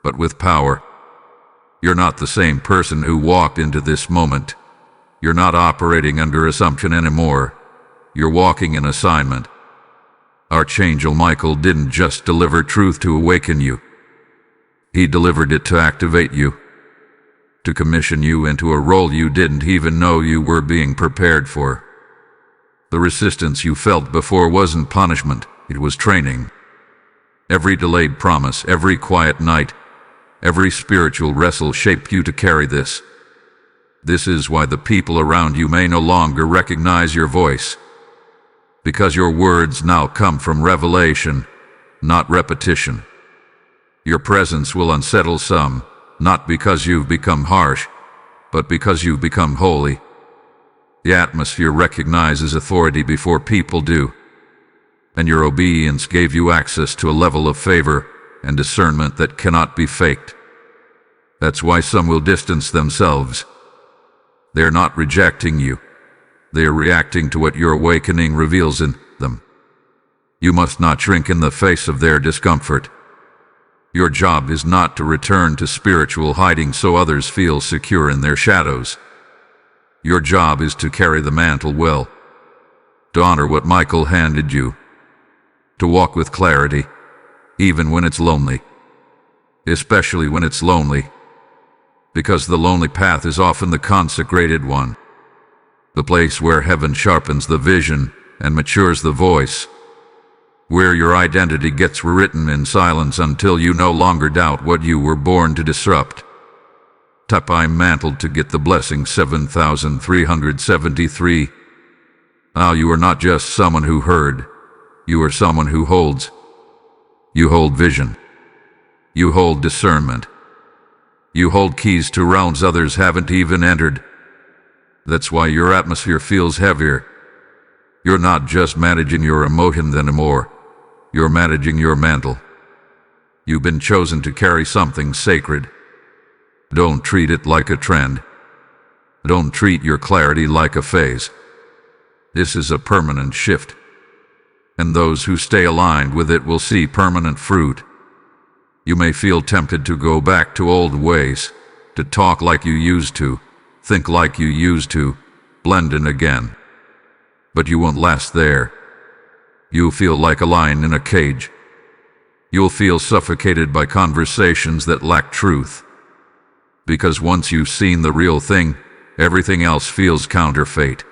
but with power. You're not the same person who walked into this moment. You're not operating under assumption anymore. You're walking in assignment. Archangel Michael didn't just deliver truth to awaken you. He delivered it to activate you, to commission you into a role you didn't even know you were being prepared for. The resistance you felt before wasn't punishment, it was training. Every delayed promise, every quiet night, every spiritual wrestle shaped you to carry this. This is why the people around you may no longer recognize your voice, because your words now come from revelation, not repetition. Your presence will unsettle some, not because you've become harsh, but because you've become holy. The atmosphere recognizes authority before people do, and your obedience gave you access to a level of favor and discernment that cannot be faked. That's why some will distance themselves. They're not rejecting you. They are reacting to what your awakening reveals in them. You must not shrink in the face of their discomfort. Your job is not to return to spiritual hiding so others feel secure in their shadows. Your job is to carry the mantle well, to honor what Michael handed you, to walk with clarity, even when it's lonely, especially when it's lonely, because the lonely path is often the consecrated one, the place where heaven sharpens the vision and matures the voice, where your identity gets rewritten in silence until you no longer doubt what you were born to disrupt. Type I'm mantled to get the blessing 7373. Now you are not just someone who heard, you are someone who holds. You hold vision. You hold discernment. You hold keys to realms others haven't even entered. That's why your atmosphere feels heavier. You're not just managing your emotions anymore. You're managing your mantle. You've been chosen to carry something sacred. Don't treat it like a trend. Don't treat your clarity like a phase. This is a permanent shift, and those who stay aligned with it will see permanent fruit. You may feel tempted to go back to old ways, to talk like you used to, think like you used to, blend in again. But you won't last there. You'll feel like a lion in a cage. You'll feel suffocated by conversations that lack truth. Because once you've seen the real thing, everything else feels counterfeit.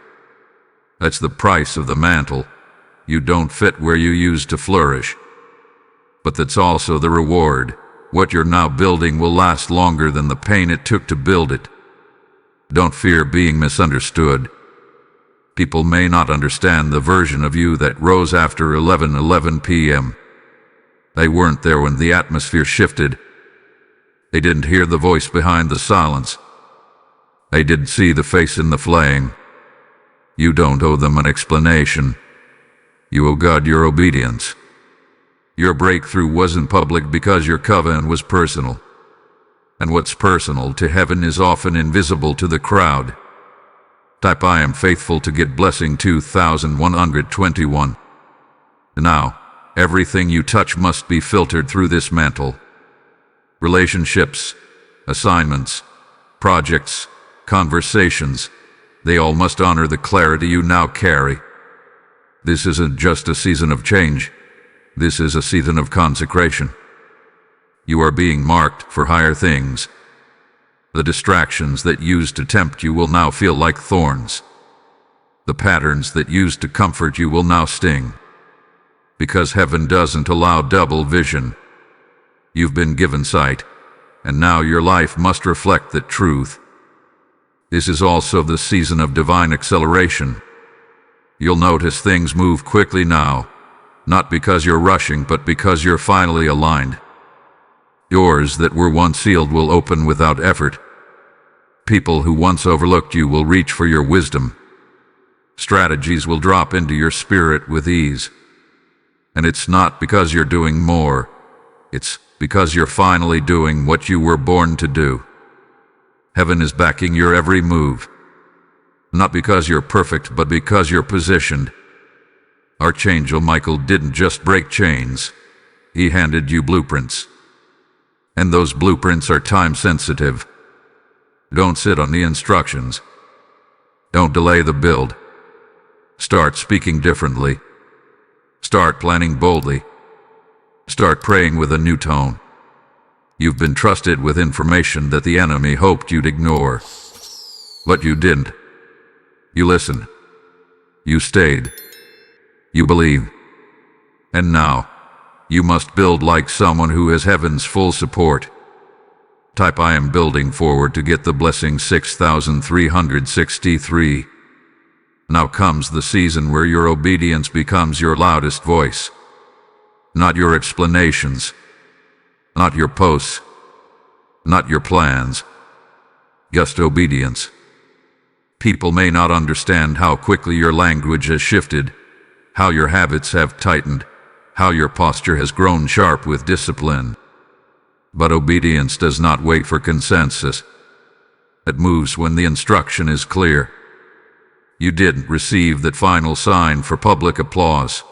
That's the price of the mantle. You don't fit where you used to flourish. But that's also the reward. What you're now building will last longer than the pain it took to build it. Don't fear being misunderstood. People may not understand the version of you that rose after 11:11 p.m. They weren't there when the atmosphere shifted. They didn't hear the voice behind the silence. They didn't see the face in the flame. You don't owe them an explanation. You owe God your obedience. Your breakthrough wasn't public because your covenant was personal. And what's personal to heaven is often invisible to the crowd. Type I am faithful to get blessing 2121. Now, everything you touch must be filtered through this mantle. Relationships, assignments, projects, conversations, they all must honor the clarity you now carry. This isn't just a season of change. This is a season of consecration. You are being marked for higher things. The distractions that used to tempt you will now feel like thorns. The patterns that used to comfort you will now sting. Because heaven doesn't allow double vision. You've been given sight, and now your life must reflect that truth. This is also the season of divine acceleration. You'll notice things move quickly now, not because you're rushing, but because you're finally aligned. Doors that were once sealed will open without effort. People who once overlooked you will reach for your wisdom. Strategies will drop into your spirit with ease. And it's not because you're doing more. It's because you're finally doing what you were born to do. Heaven is backing your every move. Not because you're perfect, but because you're positioned. Archangel Michael didn't just break chains. He handed you blueprints. And those blueprints are time-sensitive. Don't sit on the instructions. Don't delay the build. Start speaking differently. Start planning boldly. Start praying with a new tone. You've been trusted with information that the enemy hoped you'd ignore. But you didn't. You listened. You stayed. You believe. And now, you must build like someone who has heaven's full support. Type I am building forward to get the blessing 6363. Now comes the season where your obedience becomes your loudest voice. Not your explanations. Not your posts. Not your plans. Just obedience. People may not understand how quickly your language has shifted, how your habits have tightened, how your posture has grown sharp with discipline. But obedience does not wait for consensus. It moves when the instruction is clear. You didn't receive that final sign for public applause.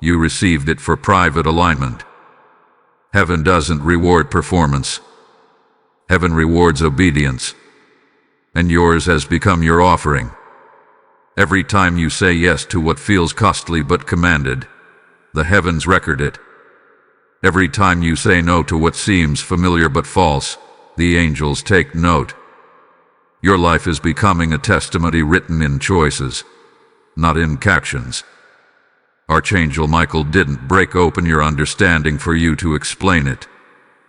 You received it for private alignment. Heaven doesn't reward performance. Heaven rewards obedience. And yours has become your offering. Every time you say yes to what feels costly but commanded, the heavens record it. Every time you say no to what seems familiar but false, the angels take note. Your life is becoming a testimony written in choices, not in captions. Archangel Michael didn't break open your understanding for you to explain it.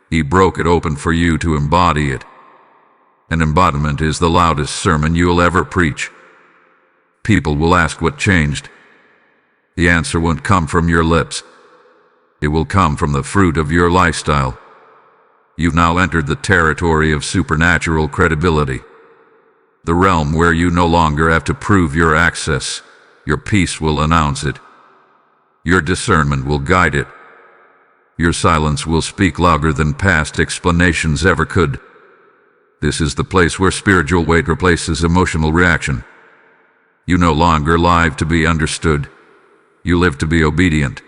He broke it open for you to embody it. An embodiment is the loudest sermon you'll ever preach. People will ask what changed. The answer won't come from your lips. It will come from the fruit of your lifestyle. You've now entered the territory of supernatural credibility. The realm where you no longer have to prove your access. Your peace will announce it. Your discernment will guide it. Your silence will speak louder than past explanations ever could. This is the place where spiritual weight replaces emotional reaction. You no longer live to be understood. You live to be obedient.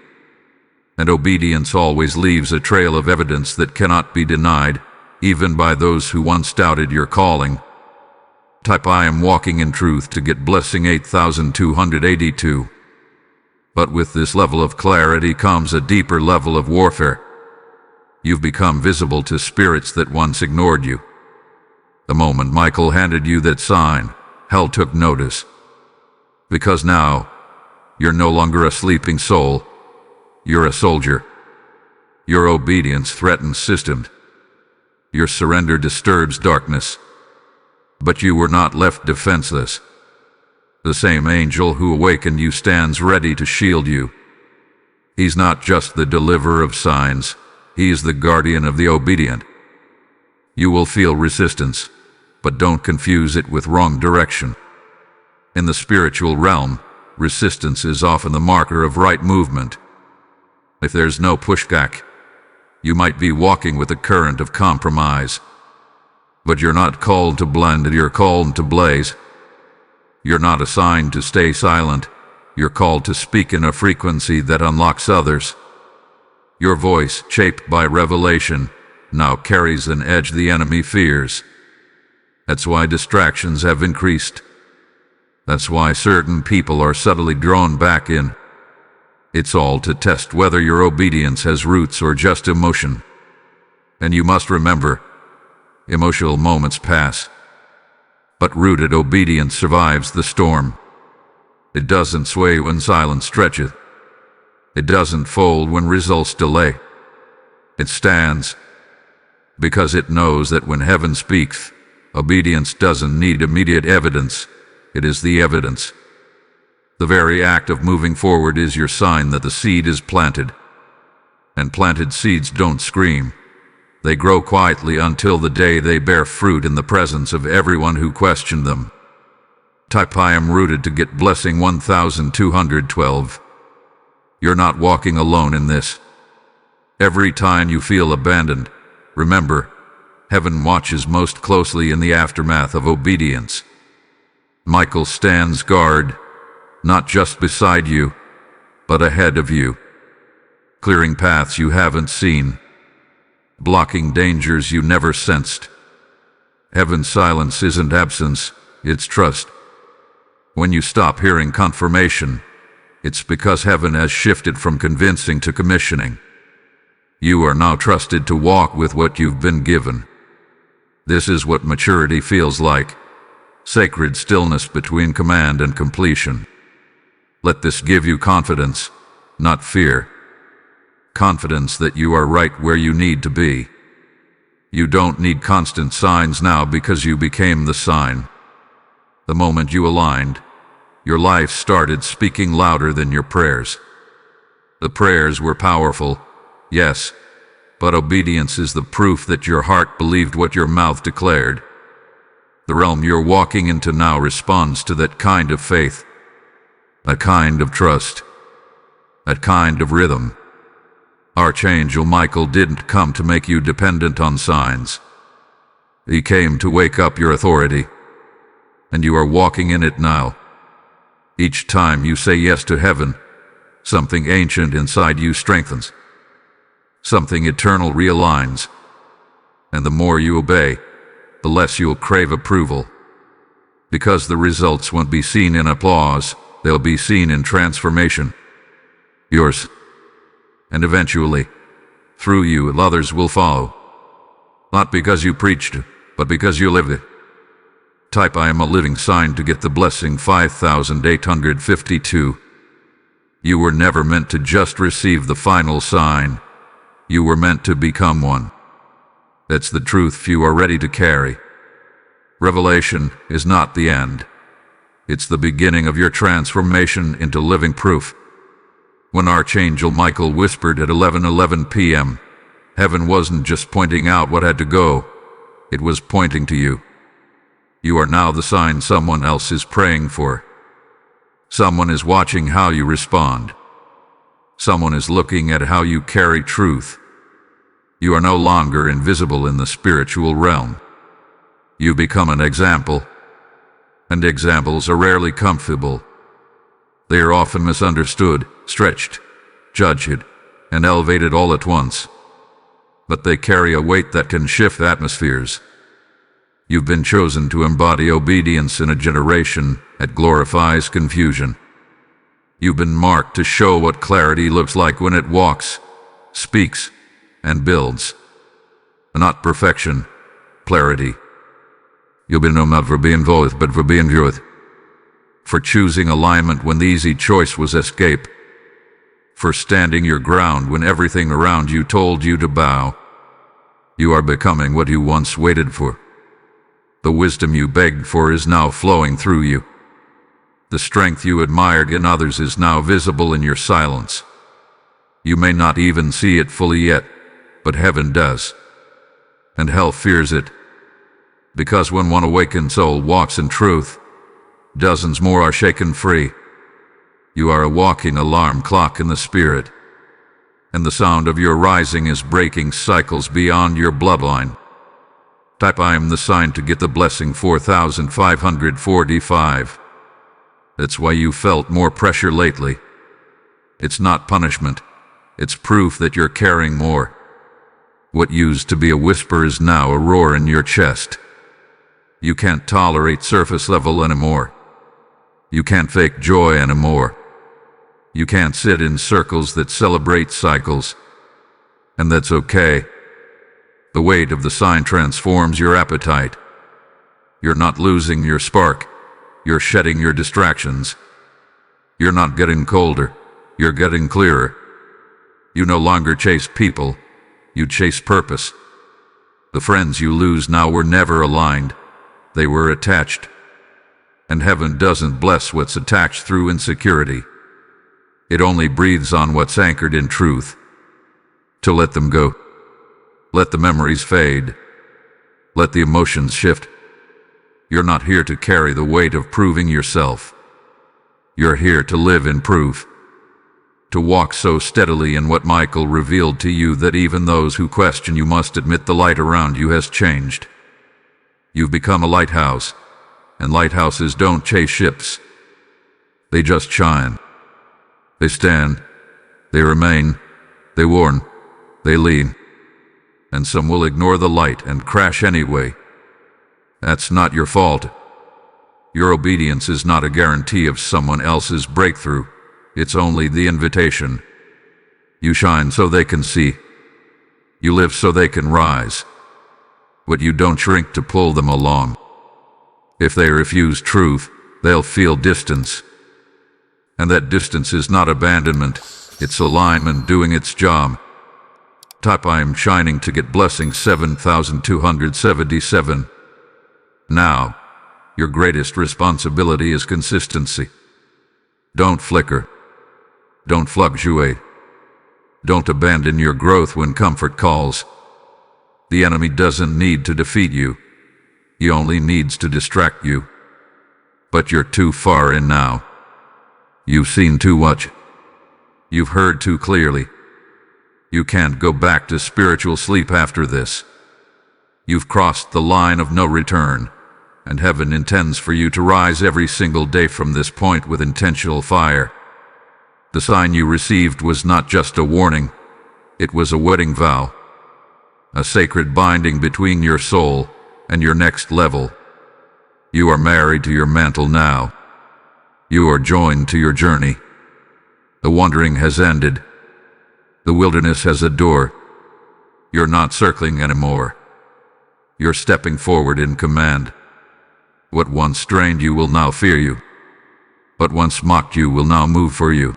And obedience always leaves a trail of evidence that cannot be denied, even by those who once doubted your calling. Type I am walking in truth to get blessing 8282. But with this level of clarity comes a deeper level of warfare. You've become visible to spirits that once ignored you. The moment Michael handed you that sign, hell took notice. Because now, you're no longer a sleeping soul. You're a soldier. Your obedience threatens systems. Your surrender disturbs darkness. But you were not left defenseless. The same angel who awakened you stands ready to shield you. He's not just the deliverer of signs. He's the guardian of the obedient. You will feel resistance, but don't confuse it with wrong direction. In the spiritual realm, resistance is often the marker of right movement. If there's no pushback, you might be walking with a current of compromise. But you're not called to blend, you're called to blaze. You're not assigned to stay silent. You're called to speak in a frequency that unlocks others. Your voice, shaped by revelation, now carries an edge the enemy fears. That's why distractions have increased. That's why certain people are subtly drawn back in. It's all to test whether your obedience has roots or just emotion. And you must remember, emotional moments pass. But rooted obedience survives the storm. It doesn't sway when silence stretches. It doesn't fold when results delay. It stands because it knows that when heaven speaks, obedience doesn't need immediate evidence. It is the evidence. The very act of moving forward is your sign that the seed is planted. And planted seeds don't scream. They grow quietly until the day they bear fruit in the presence of everyone who questioned them. Type I am rooted to get blessing 1212. You're not walking alone in this. Every time you feel abandoned, remember, heaven watches most closely in the aftermath of obedience. Michael stands guard, not just beside you, but ahead of you, clearing paths you haven't seen, blocking dangers you never sensed. Heaven's silence isn't absence, it's trust. When you stop hearing confirmation, it's because heaven has shifted from convincing to commissioning. You are now trusted to walk with what you've been given. This is what maturity feels like, sacred stillness between command and completion. Let this give you confidence, not fear. Confidence that you are right where you need to be. You don't need constant signs now because you became the sign. The moment you aligned, your life started speaking louder than your prayers. The prayers were powerful, yes, but obedience is the proof that your heart believed what your mouth declared. The realm you're walking into now responds to that kind of faith, a kind of trust, a kind of rhythm. Archangel Michael didn't come to make you dependent on signs. He came to wake up your authority, and you are walking in it now. Each time you say yes to heaven, something ancient inside you strengthens. Something eternal realigns. And the more you obey, the less you'll crave approval. Because the results won't be seen in applause, they'll be seen in transformation. Yours. And eventually, through you, others will follow. Not because you preached it, but because you lived it. Type I am a living sign to get the blessing 5852. You were never meant to just receive the final sign. You were meant to become one. That's the truth few are ready to carry. Revelation is not the end. It's the beginning of your transformation into living proof. When Archangel Michael whispered at 11:11 p.m., heaven wasn't just pointing out what had to go, it was pointing to you. You are now the sign someone else is praying for. Someone is watching how you respond. Someone is looking at how you carry truth. You are no longer invisible in the spiritual realm. You become an example, and examples are rarely comfortable. They are often misunderstood, stretched, judged, and elevated all at once. But they carry a weight that can shift atmospheres. You've been chosen to embody obedience in a generation that glorifies confusion. You've been marked to show what clarity looks like when it walks, speaks, and builds. Not perfection, clarity. You've been known not for being voiced, but for being viewed. For choosing alignment when the easy choice was escape. For standing your ground when everything around you told you to bow. You are becoming what you once waited for. The wisdom you begged for is now flowing through you. The strength you admired in others is now visible in your silence. You may not even see it fully yet, but heaven does. And hell fears it. Because when one awakened soul walks in truth, dozens more are shaken free. You are a walking alarm clock in the spirit, and the sound of your rising is breaking cycles beyond your bloodline. Type I am the sign to get the blessing 4545. That's why you felt more pressure lately. It's not punishment. It's proof that you're carrying more. What used to be a whisper is now a roar in your chest. You can't tolerate surface level anymore. You can't fake joy anymore. You can't sit in circles that celebrate cycles. And that's okay. The weight of the sign transforms your appetite. You're not losing your spark. You're shedding your distractions. You're not getting colder. You're getting clearer. You no longer chase people. You chase purpose. The friends you lose now were never aligned. They were attached. And heaven doesn't bless what's attached through insecurity. It only breathes on what's anchored in truth. To let them go. Let the memories fade. Let the emotions shift. You're not here to carry the weight of proving yourself. You're here to live in proof. To walk so steadily in what Michael revealed to you that even those who question you must admit the light around you has changed. You've become a lighthouse, and lighthouses don't chase ships. They just shine. They stand, they remain, they warn, they lean. And some will ignore the light and crash anyway. That's not your fault. Your obedience is not a guarantee of someone else's breakthrough. It's only the invitation. You shine so they can see. You live so they can rise. But you don't shrink to pull them along. If they refuse truth, they'll feel distance. And that distance is not abandonment, it's alignment doing its job. Type I am shining to get blessing 7277. Now, your greatest responsibility is consistency. Don't flicker. Don't fluctuate. Don't abandon your growth when comfort calls. The enemy doesn't need to defeat you. He only needs to distract you. But you're too far in now. You've seen too much. You've heard too clearly. You can't go back to spiritual sleep after this. You've crossed the line of no return, and heaven intends for you to rise every single day from this point with intentional fire. The sign you received was not just a warning, it was a wedding vow, a sacred binding between your soul and your next level. You are married to your mantle now. You are joined to your journey. The wandering has ended. The wilderness has a door. You're not circling anymore. You're stepping forward in command. What once strained you will now fear you. What once mocked you will now move for you.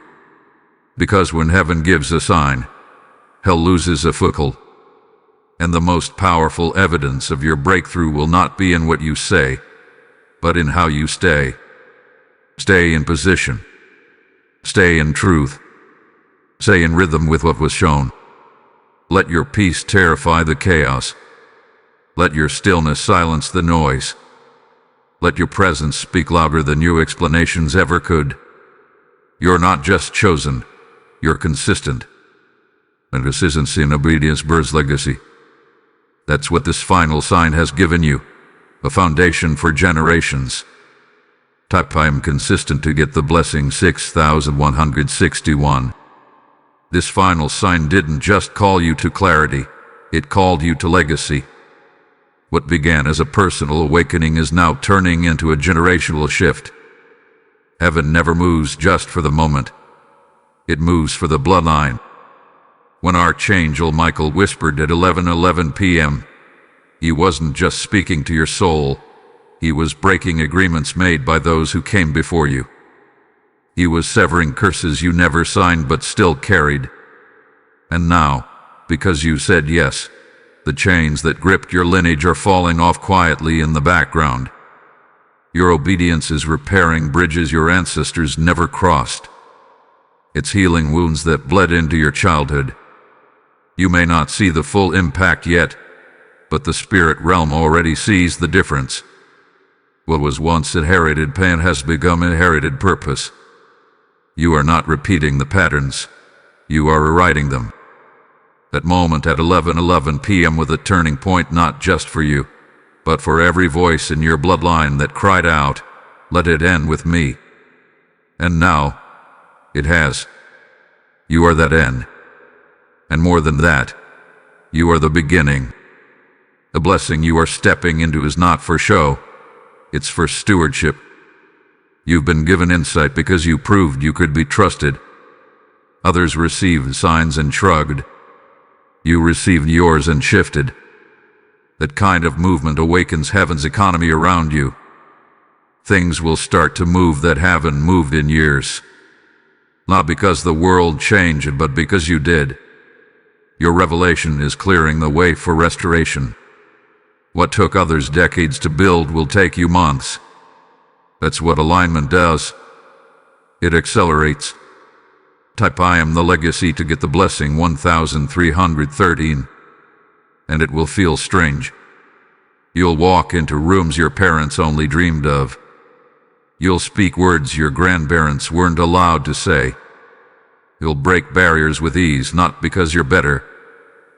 Because when heaven gives a sign, hell loses a foothold. And the most powerful evidence of your breakthrough will not be in what you say, but in how you stay. Stay in position. Stay in truth. Stay in rhythm with what was shown. Let your peace terrify the chaos. Let your stillness silence the noise. Let your presence speak louder than your explanations ever could. You're not just chosen, you're consistent. And consistency in obedience births legacy. That's what this final sign has given you, a foundation for generations. Type I am consistent to get the blessing 6161. This final sign didn't just call you to clarity, it called you to legacy. What began as a personal awakening is now turning into a generational shift. Heaven never moves just for the moment. It moves for the bloodline. When Archangel Michael whispered at 11:11 p.m., he wasn't just speaking to your soul, he was breaking agreements made by those who came before you. He was severing curses you never signed but still carried. And now, because you said yes, the chains that gripped your lineage are falling off quietly in the background. Your obedience is repairing bridges your ancestors never crossed. It's healing wounds that bled into your childhood. You may not see the full impact yet, but the spirit realm already sees the difference. What was once inherited pain has become inherited purpose. You are not repeating the patterns. You are rewriting them. That moment at 11:11 p.m. was a turning point not just for you, but for every voice in your bloodline that cried out, "Let it end with me." And now, it has. You are that end. And more than that, you are the beginning. The blessing you are stepping into is not for show, it's for stewardship. You've been given insight because you proved you could be trusted. Others received signs and shrugged. You received yours and shifted. That kind of movement awakens heaven's economy around you. Things will start to move that haven't moved in years. Not because the world changed, but because you did. Your revelation is clearing the way for restoration. What took others decades to build will take you months. That's what alignment does. It accelerates. Type I am the legacy to get the blessing 1313. And it will feel strange. You'll walk into rooms your parents only dreamed of. You'll speak words your grandparents weren't allowed to say. You'll break barriers with ease, not because you're better,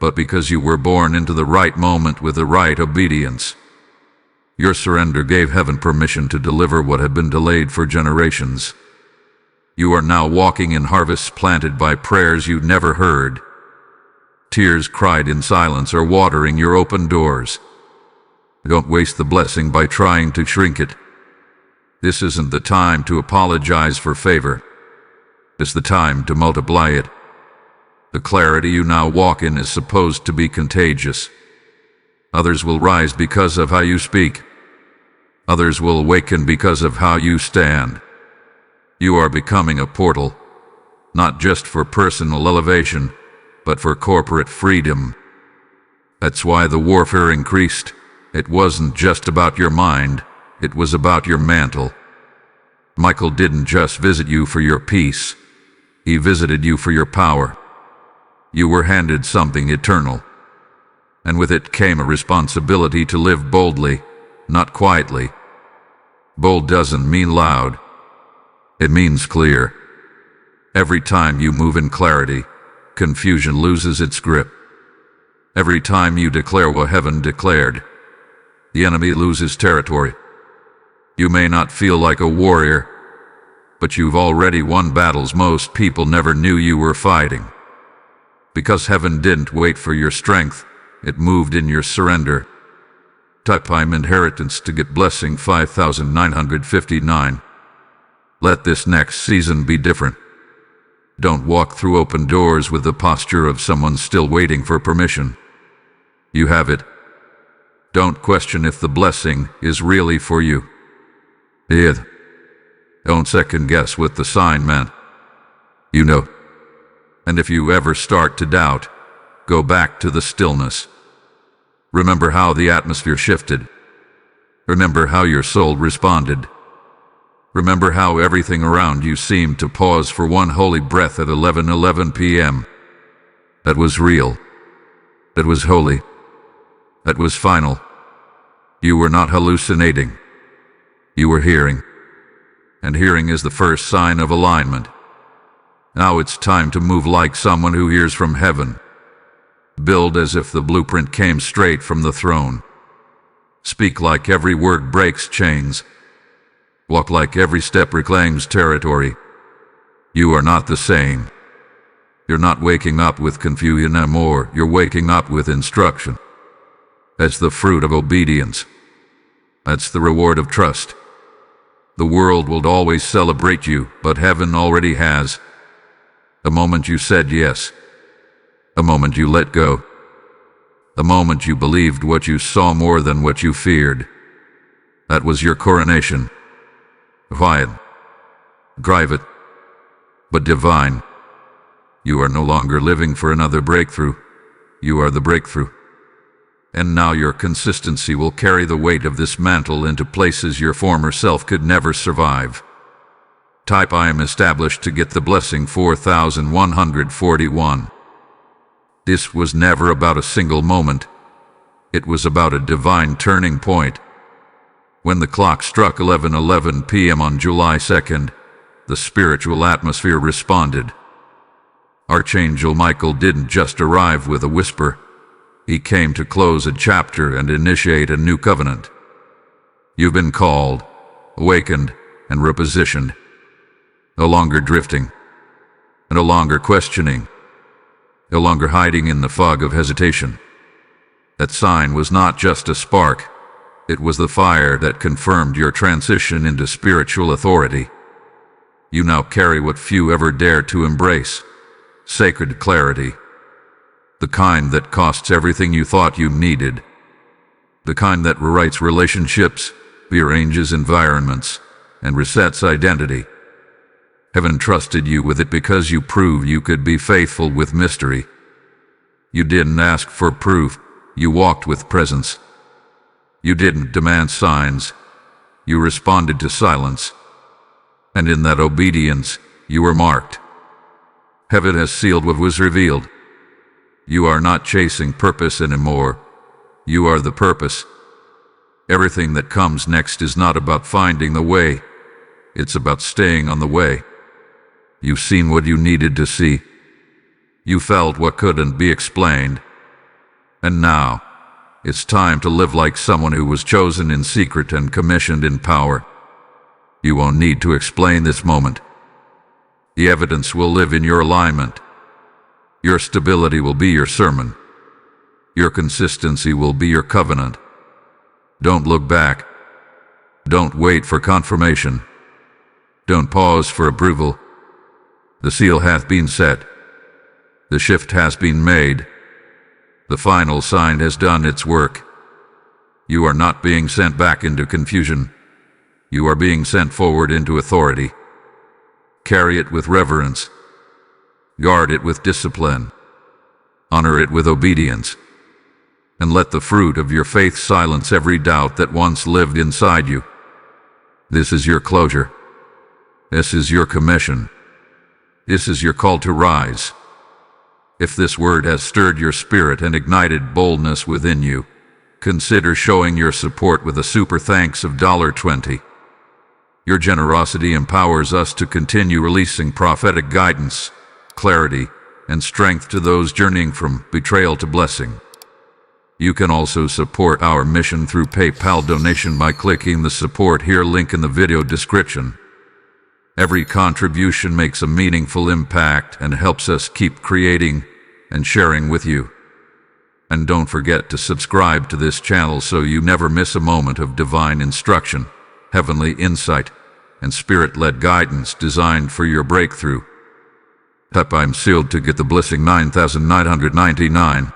but because you were born into the right moment with the right obedience. Your surrender gave heaven permission to deliver what had been delayed for generations. You are now walking in harvests planted by prayers you never heard. Tears cried in silence are watering your open doors. Don't waste the blessing by trying to shrink it. This isn't the time to apologize for favor. It's the time to multiply it. The clarity you now walk in is supposed to be contagious. Others will rise because of how you speak. Others will awaken because of how you stand. You are becoming a portal, not just for personal elevation, but for corporate freedom. That's why the warfare increased. It wasn't just about your mind, it was about your mantle. Michael didn't just visit you for your peace. He visited you for your power. You were handed something eternal, and with it came a responsibility to live boldly, not quietly. Bold doesn't mean loud. It means clear. Every time you move in clarity, confusion loses its grip. Every time you declare what heaven declared, the enemy loses territory. You may not feel like a warrior, but you've already won battles most people never knew you were fighting. Because heaven didn't wait for your strength, it moved in your surrender. Type I'm inheritance to get blessing 5959. Let this next season be different. Don't walk through open doors with the posture of someone still waiting for permission. You have it. Don't question if the blessing is really for you. Don't second guess what the sign meant. You know. And if you ever start to doubt, go back to the stillness. Remember how the atmosphere shifted. Remember how your soul responded. Remember how everything around you seemed to pause for one holy breath at 11:11 p.m. That was real. That was holy. That was final. You were not hallucinating. You were hearing. And hearing is the first sign of alignment. Now it's time to move like someone who hears from heaven. Build as if the blueprint came straight from the throne. Speak like every word breaks chains. Walk like every step reclaims territory. You are not the same. You're not waking up with confusion anymore. You're waking up with instruction. That's the fruit of obedience. That's the reward of trust. The world will always celebrate you, but heaven already has. The moment you said yes. The moment you let go. The moment you believed what you saw more than what you feared. That was your coronation. Quiet. Private. But divine. You are no longer living for another breakthrough. You are the breakthrough. And now your consistency will carry the weight of this mantle into places your former self could never survive. Type I am established to get the blessing 4141. This was never about a single moment. It was about a divine turning point. When the clock struck 11:11 p.m. on July 2nd, the spiritual atmosphere responded. Archangel Michael didn't just arrive with a whisper. He came to close a chapter and initiate a new covenant. You've been called, awakened, and repositioned. No longer drifting. No longer questioning. No longer hiding in the fog of hesitation. That sign was not just a spark. It was the fire that confirmed your transition into spiritual authority. You now carry what few ever dared to embrace. Sacred clarity. The kind that costs everything you thought you needed. The kind that rewrites relationships, rearranges environments, and resets identity. Heaven trusted you with it because you proved you could be faithful with mystery. You didn't ask for proof, you walked with presence. You didn't demand signs, you responded to silence. And in that obedience, you were marked. Heaven has sealed what was revealed. You are not chasing purpose anymore. You are the purpose. Everything that comes next is not about finding the way. It's about staying on the way. You've seen what you needed to see. You felt what couldn't be explained. And now, it's time to live like someone who was chosen in secret and commissioned in power. You won't need to explain this moment. The evidence will live in your alignment. Your stability will be your sermon. Your consistency will be your covenant. Don't look back. Don't wait for confirmation. Don't pause for approval. The seal hath been set. The shift has been made. The final sign has done its work. You are not being sent back into confusion. You are being sent forward into authority. Carry it with reverence. Guard it with discipline. Honor it with obedience. And let the fruit of your faith silence every doubt that once lived inside you. This is your closure. This is your commission. This is your call to rise. If this word has stirred your spirit and ignited boldness within you, consider showing your support with a super thanks of $20. Your generosity empowers us to continue releasing prophetic guidance, clarity, and strength to those journeying from betrayal to blessing. You can also support our mission through PayPal donation by clicking the Support Here link in the video description. Every contribution makes a meaningful impact and helps us keep creating and sharing with you. And don't forget to subscribe to this channel so you never miss a moment of divine instruction, heavenly insight, and spirit-led guidance designed for your breakthrough. I'm sealed to get the blessing 9,999.